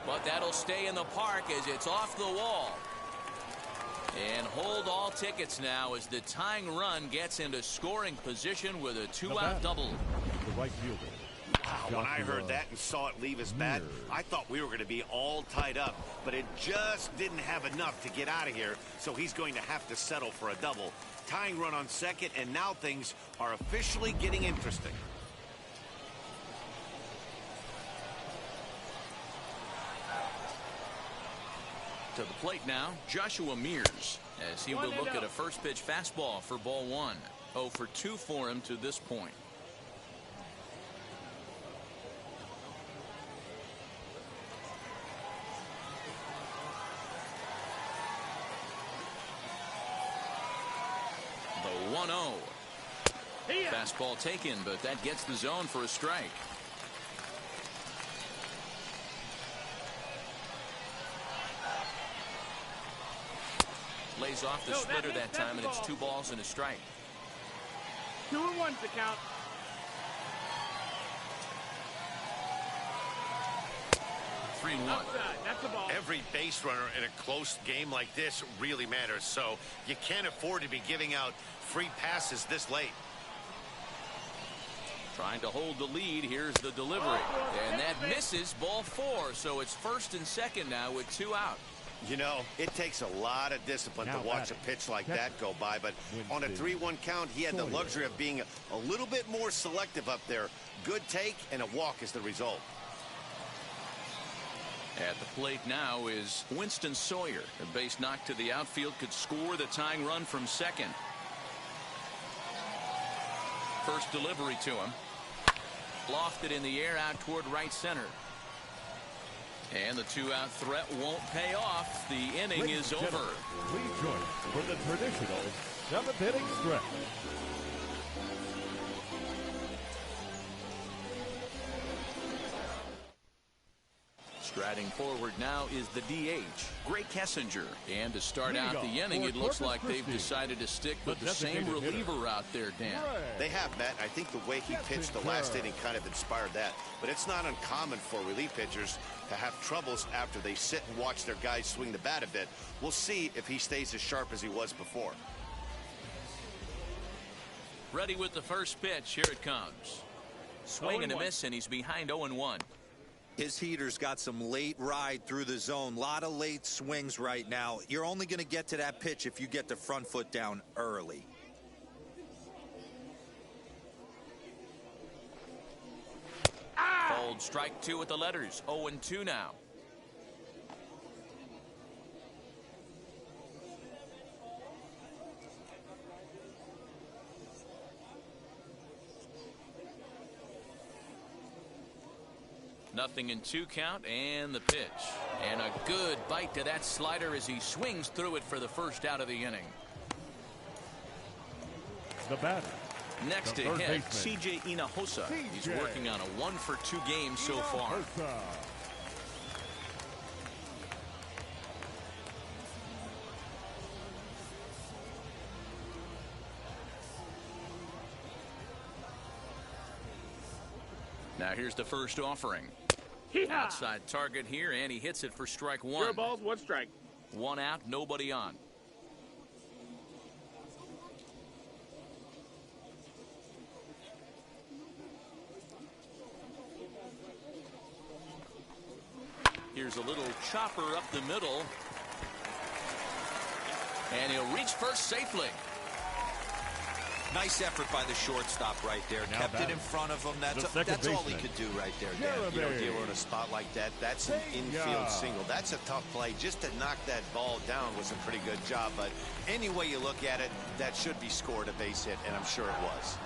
But that'll stay in the park as it's off the wall. And hold all tickets now as the tying run gets into scoring position with a two-out double. The right fielder. When I heard that and saw it leave his bat, I thought we were going to be all tied up, but it just didn't have enough to get out of here, so he's going to have to settle for a double. Tying run on second, and now things are officially getting interesting. To the plate now, Joshua Mears, as he will look at a first pitch fastball for ball one. 0 for 2 for him to this point. The 1-0. Fastball taken, but that gets the zone for a strike. Lays off the splitter that time, and it's 2 balls and a strike. 2-1's the count. 3-1. Outside, that's the ball. Every base runner in a close game like this really matters, so you can't afford to be giving out free passes this late. Trying to hold the lead. Here's the delivery. And that misses, ball 4. So it's first and second now with 2 out. You know, it takes a lot of discipline to watch a pitch like that go by, but on a 3-1 count, he had the luxury of being a little bit more selective up there. Good take and a walk is the result. At the plate now is Winston Sawyer. A base knock to the outfield could score the tying run from second. First delivery to him. Lofted in the air out toward right center. And the 2-out threat won't pay off. The inning is over. Please join us for the traditional 7th inning stretch. Striding forward now is the DH, Gray Kessinger. And to start out the inning, it looks like they've decided to stick with the same reliever out there, Dan. They have, Matt. I think the way he pitched the last inning kind of inspired that. But it's not uncommon for relief pitchers to have troubles after they sit and watch their guys swing the bat a bit. We'll see if he stays as sharp as he was before. Ready with the first pitch. Here it comes. Swing and a miss, and he's behind 0-1. His heater's got some late ride through the zone. A lot of late swings right now. You're only going to get to that pitch if you get the front foot down early. Called strike 2 with the letters. 0-2 now. Nothing in 2 count, and the pitch. And a good bite to that slider as he swings through it for the first out of the inning. The batter. Next to hit, CJ Hinojosa. He's working on a 1-for-2 game so far. Now here's the first offering. Outside target here, and he hits it for strike 1. 0 balls, 1 strike. 1 out, nobody on. Here's a little chopper up the middle. And he'll reach first safely. Nice effort by the shortstop right there. Kept it in front of him. That's all he could do right there, Dan. You know, dealer in a spot like that, that's an infield single. That's a tough play. Just to knock that ball down was a pretty good job. But any way you look at it, that should be scored a base hit, and I'm sure it was.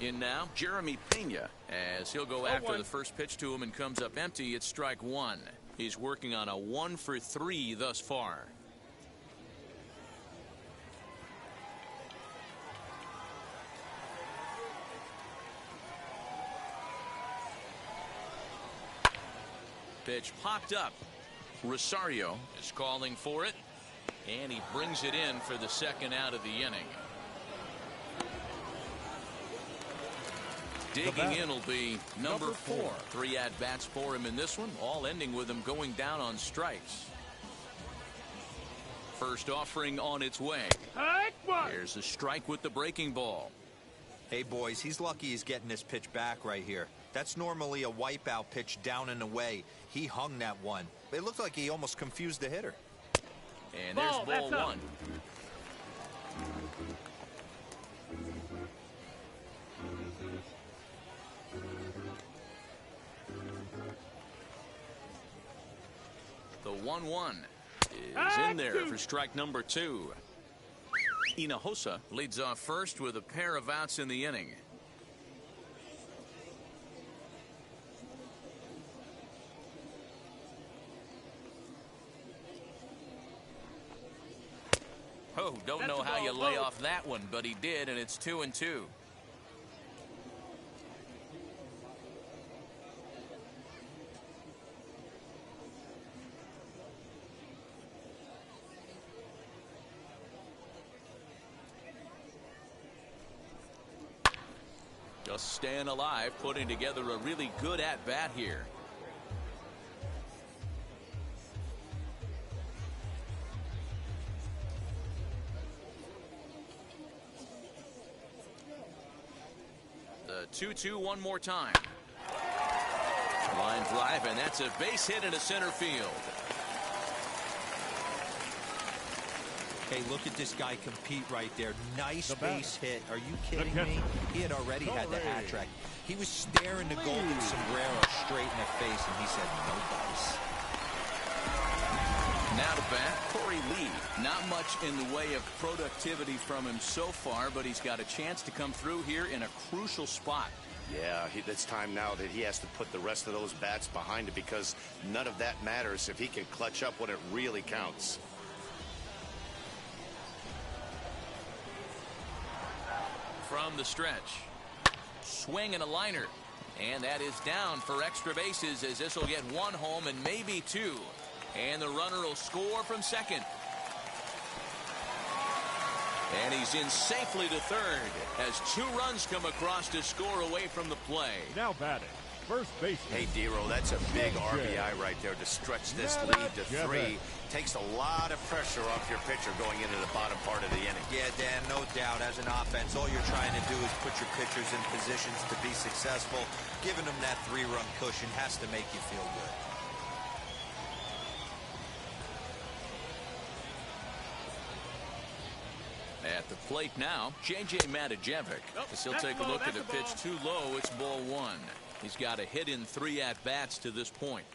In now, Jeremy Pena, as he'll go after the first pitch to him and comes up empty. It's strike 1. He's working on a 1-for-3 thus far. Pitch popped up. Rosario is calling for it, and he brings it in for the second out of the inning. Digging in will be number 4. 3 at-bats for him in this one, all ending with him going down on strikes. First offering on its way. Here's a strike with the breaking ball. Hey, boys, he's lucky he's getting this pitch back right here. That's normally a wipeout pitch down and away. He hung that one. It looked like he almost confused the hitter. And there's ball 1. The 1-1 is in there for strike number 2. Hinojosa leads off first with a pair of outs in the inning. Oh, don't know how you lay off that one, but he did, and it's 2-2. Just staying alive, putting together a really good at-bat here. The 2-2 one more time. Line drive, and that's a base hit into center field. Hey, look at this guy compete right there. Nice base hit. Are you kidding me? He had already had the hat trick. He was staring the golden sombrero straight in the face, and he said, no dice. Now to bat, Corey Lee. Not much in the way of productivity from him so far, but he's got a chance to come through here in a crucial spot. Yeah, it's time now that he has to put the rest of those bats behind it, because none of that matters if he can clutch up when it really counts. From the stretch, swing and a liner, and that is down for extra bases, as this will get 1 home and maybe 2, and the runner will score from second, and he's in safely to third as 2 runs come across to score away from the play. Now batting, first baseman. Hey, Dero, that's a big RBI right there to stretch this lead to 3. Takes a lot of pressure off your pitcher going into the bottom part of the inning. Yeah, Dan, no doubt. As an offense, all you're trying to do is put your pitchers in positions to be successful. Giving them that 3-run cushion has to make you feel good. At the plate now, J.J. Matijevic. As he'll take a look at a pitch too low, it's ball 1. He's got a hit in 3 at-bats to this point.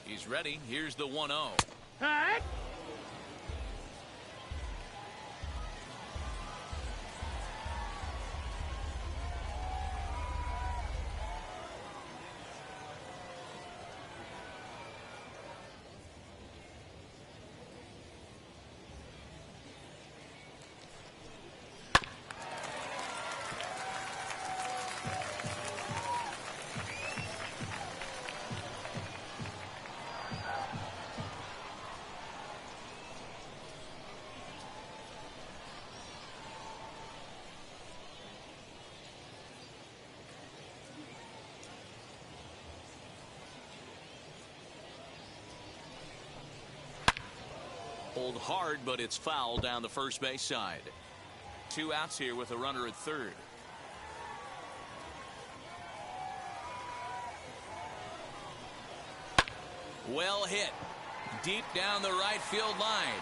He's ready. Here's the 1-0. Pulled hard, but it's foul down the first base side. 2 outs here with a runner at third. Well hit. Deep down the right field line.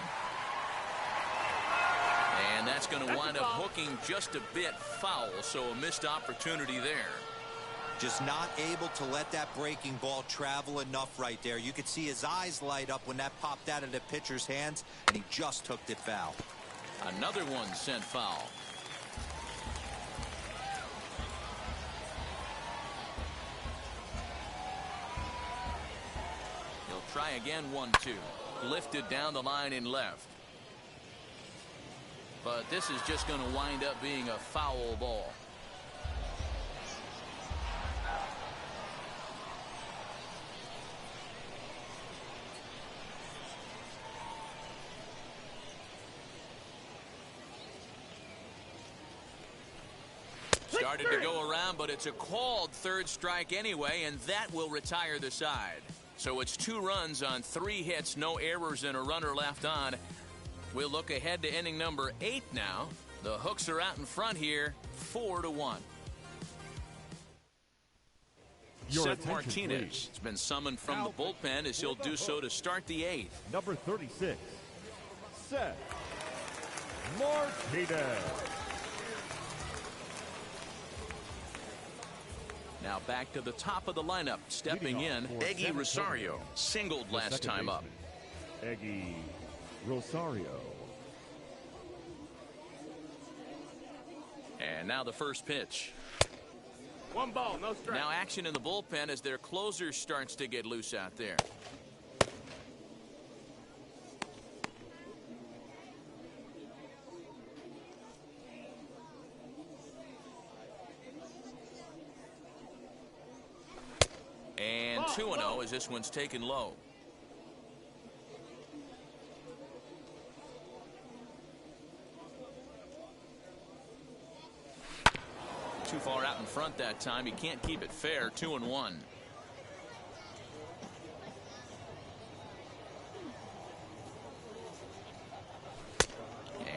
And that's going to wind up hooking just a bit foul, so a missed opportunity there. Just not able to let that breaking ball travel enough right there. You could see his eyes light up when that popped out of the pitcher's hands, and he just hooked it foul. Another one sent foul. He'll try again, 1-2. Lifted down the line in left. But this is just going to wind up being a foul ball. Started to go around, but it's a called third strike anyway, and that will retire the side. So it's 2 runs on 3 hits, no errors, and a runner left on. We'll look ahead to inning number 8 now. The Hooks are out in front here, 4-1. Seth Martinez has been summoned from the bullpen as he'll do so to start the 8th. Number 36, Seth Martinez. Now back to the top of the lineup. Stepping in, Eggy Rosario. Singled last time up. Eggy Rosario. And now the first pitch. 1 ball, no strike. Now action in the bullpen as their closer starts to get loose out there. And 2-0 as this one's taken low. Too far out in front that time. He can't keep it fair. 2-1.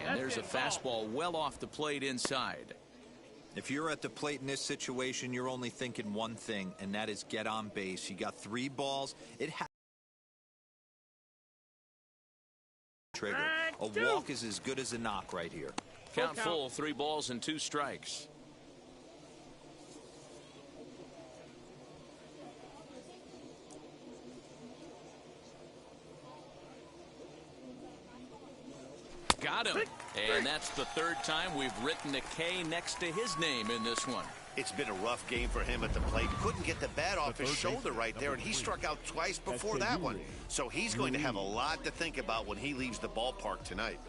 And there's a fastball well off the plate inside. If you're at the plate in this situation, you're only thinking one thing, and that is get on base. You got 3 balls. It has trigger. A walk is as good as a knock right here. Count full, 3 balls and 2 strikes. Got him. And that's the 3rd time we've written a K next to his name in this one. It's been a rough game for him at the plate. Couldn't get the bat off his shoulder right there, and he struck out twice before that one. So he's going to have a lot to think about when he leaves the ballpark tonight.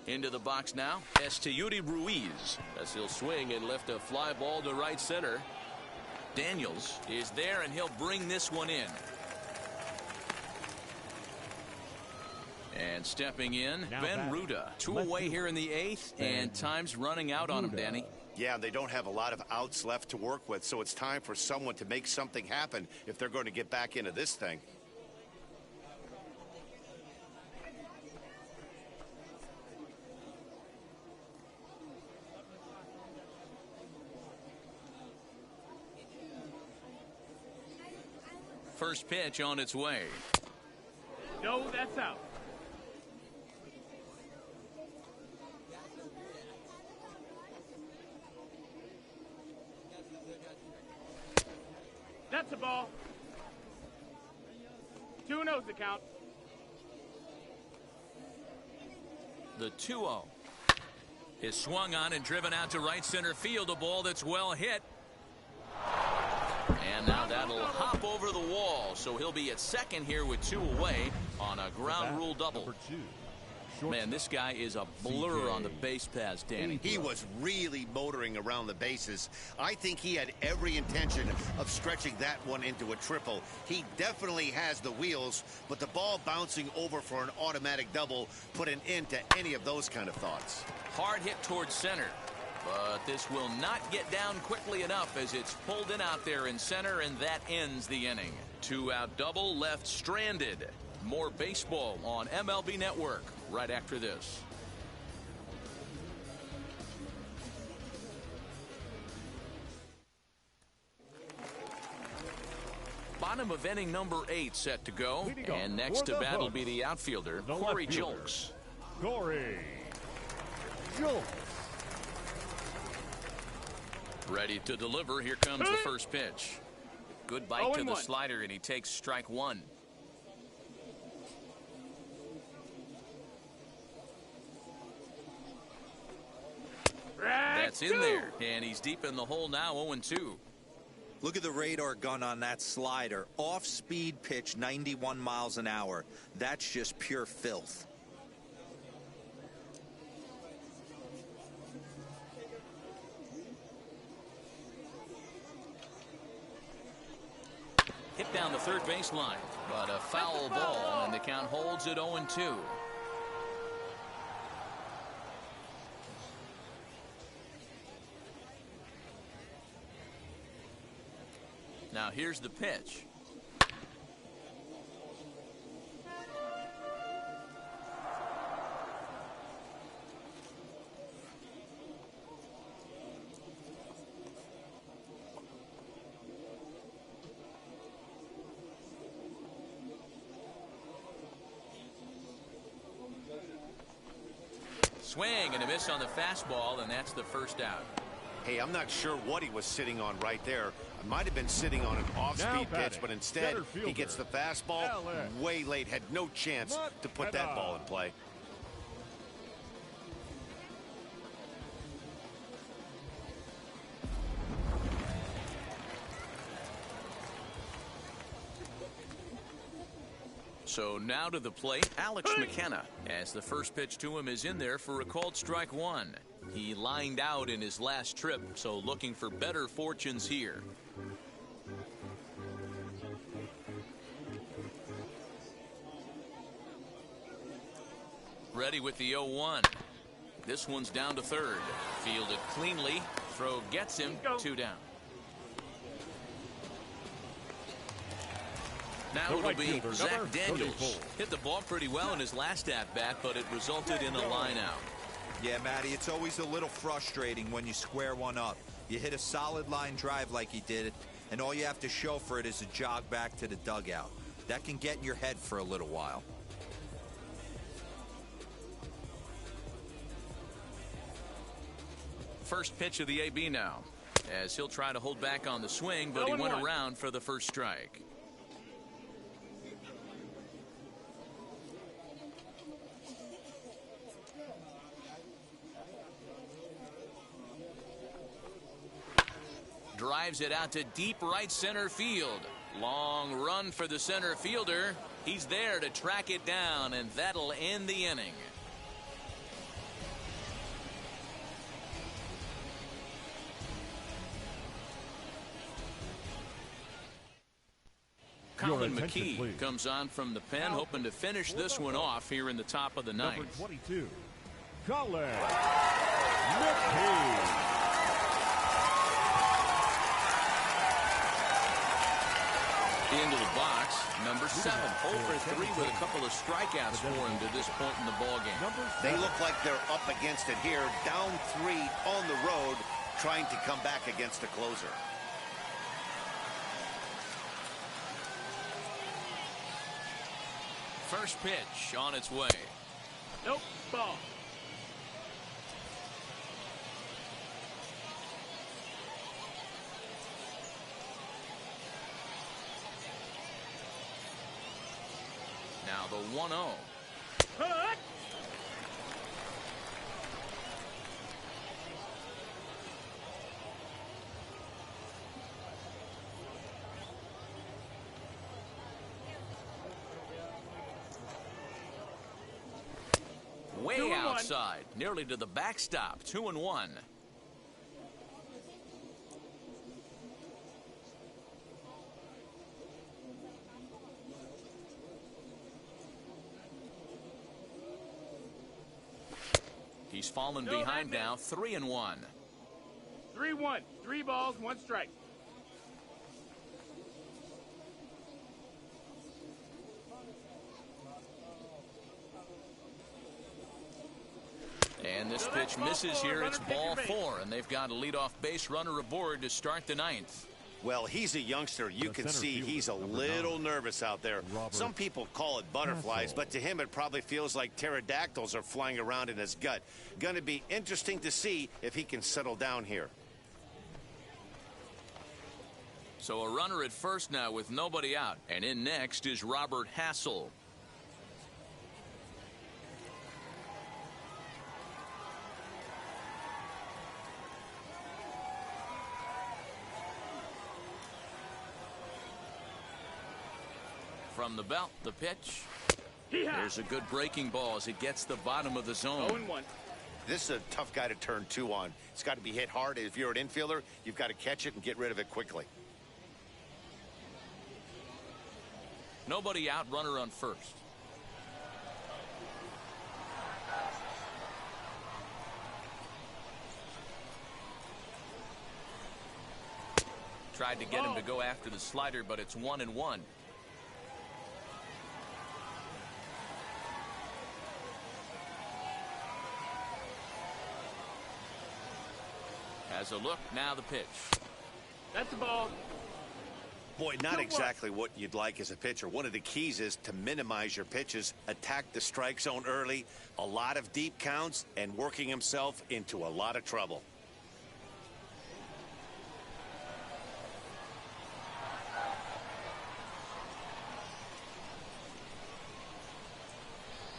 Into the box now, Esteury Ruiz, as he'll swing and lift a fly ball to right center. Daniels is there, and he'll bring this one in. And stepping in, Ben Ruda. 2 away here in the 8th, and time's running out on him, Danny. Yeah, they don't have a lot of outs left to work with, so it's time for someone to make something happen if they're going to get back into this thing. First pitch on its way. No, that's out. That's a ball. 2-0's the count. The 2-0 is swung on and driven out to right center field. A ball that's well hit. And now that'll hop over the wall, so he'll be at second here with 2 away on a ground rule double. Man, this guy is a blur on the base paths, Danny. He was really motoring around the bases. I think he had every intention of stretching that one into a triple. He definitely has the wheels, but the ball bouncing over for an automatic double put an end to any of those kind of thoughts. Hard hit towards center. But this will not get down quickly enough as it's pulled in out there in center, and that ends the inning. 2-out double left stranded. More baseball on MLB Network right after this. Bottom of inning number 8 set to go. And next to bat will be the outfielder, Corey Julks. Corey Julks. Ready to deliver. Here comes the first pitch. Good bite to the slider, and he takes strike 1. That's That's in there, and he's deep in the hole now, 0-2. Look at the radar gun on that slider. Off-speed pitch, 91 miles an hour. That's just pure filth. Hit down the third baseline, but a foul ball, and the count holds at 0-2. Now here's the pitch. Swing and a miss on the fastball, and that's the first out. Hey, I'm not sure what he was sitting on right there. I might have been sitting on an off-speed pitch, but instead he gets the fastball way late. Had no chance to put that ball in play. So now to the plate, Alex McKenna, as the first pitch to him is in there for a called strike one. He lined out in his last trip, so looking for better fortunes here. Ready with the 0-1. This one's down to third. Fielded cleanly. Throw gets him. 2 down. Now it'll be Zach Daniels. Hit the ball pretty well in his last at-bat, but it resulted in a line-out. Yeah, Matty, it's always a little frustrating when you square one up. You hit a solid line drive like he did, and all you have to show for it is a jog back to the dugout. That can get in your head for a little while. First pitch of the AB now, as he'll try to hold back on the swing, but he went around for the first strike. Drives it out to deep right center field. Long run for the center fielder. He's there to track it down, and that'll end the inning. Colin McKee comes on from the pen, hoping to finish this one off here in the top of the ninth. Number 22, Colin McKee. Into the box, number 7, 0-3 with a couple of strikeouts for him to this point in the ballgame. They look like they're up against it here, down 3 on the road, trying to come back against the closer. First pitch on its way. Nope, ball. Now the 1-0. Cut. Way outside, nearly to the backstop. 2-1. He's fallen behind now, 3-1. 3-1. 3 balls, 1 strike. And this pitch misses here. It's ball 4, and they've got a leadoff base runner aboard to start the 9th. Well, he's a youngster. You can see he's a little nervous out there. Some people call it butterflies, but to him it probably feels like pterodactyls are flying around in his gut. Going to be interesting to see if he can settle down here. So a runner at first now with nobody out. And in next is Robert Hassel. From the belt, the pitch. Hee-haw. There's a good breaking ball as it gets the bottom of the zone. 0-1. This is a tough guy to turn two on. It's got to be hit hard. If you're an infielder, you've got to catch it and get rid of it quickly. Nobody out, runner on first. Tried to get him to go after the slider, but it's 1-1. Has a look, now the pitch. That's the ball. Boy, not exactly what you'd like as a pitcher. One of the keys is to minimize your pitches, attack the strike zone early, a lot of deep counts, and working himself into a lot of trouble.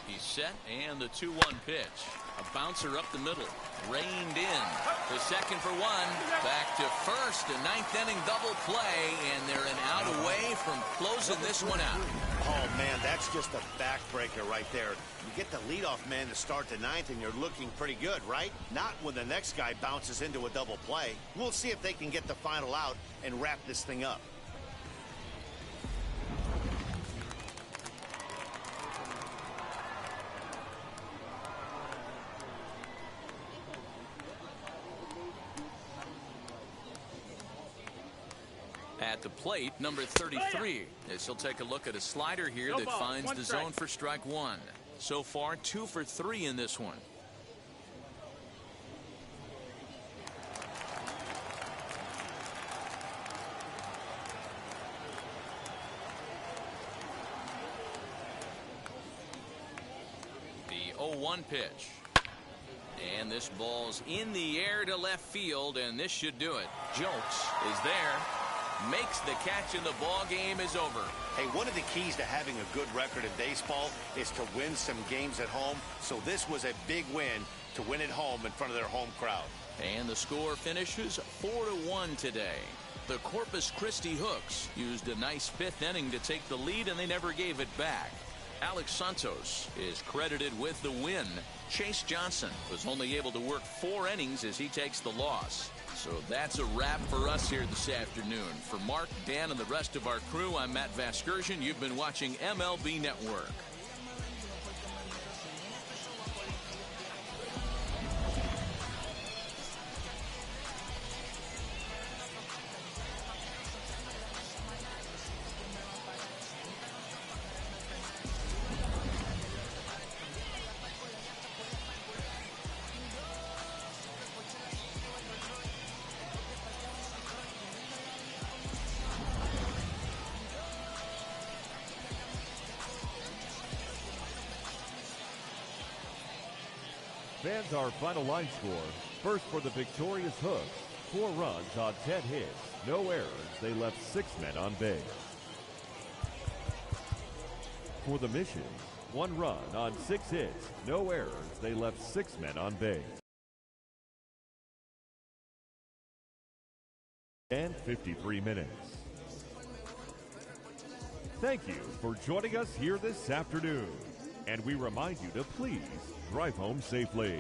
He's set, and the 2-1 pitch. A bouncer up the middle. Reined in. The second for one. Back to first. A ninth-inning double play, and they're an out away from closing this one out. Oh, man, that's just a backbreaker right there. You get the leadoff man to start the ninth, and you're looking pretty good, right? Not when the next guy bounces into a double play. We'll see if they can get the final out and wrap this thing up. At the plate, number 33. As he'll take a look at a slider here No that ball, finds one the strike. zone for strike one. So far, 2 for 3 in this one. The 0-1 pitch. And this ball's in the air to left field, and this should do it. Jolts is there, makes the catch, and the ball game is over. Hey, one of the keys to having a good record in baseball is to win some games at home. So this was a big win to win at home in front of their home crowd. And the score finishes 4-1 today. The Corpus Christi Hooks used a nice fifth inning to take the lead, and they never gave it back. Alex Santos is credited with the win. Chase Johnson was only able to work 4 innings as he takes the loss. So that's a wrap for us here this afternoon. For Mark, Dan, and the rest of our crew, I'm Matt Vasgersian. You've been watching MLB Network. Fans, our final line score. First for the victorious Hooks, 4 runs on 10 hits, no errors. They left 6 men on base. For the Missions, 1 run on 6 hits, no errors. They left 6 men on base. And 53 minutes. Thank you for joining us here this afternoon. And we remind you to please drive home safely.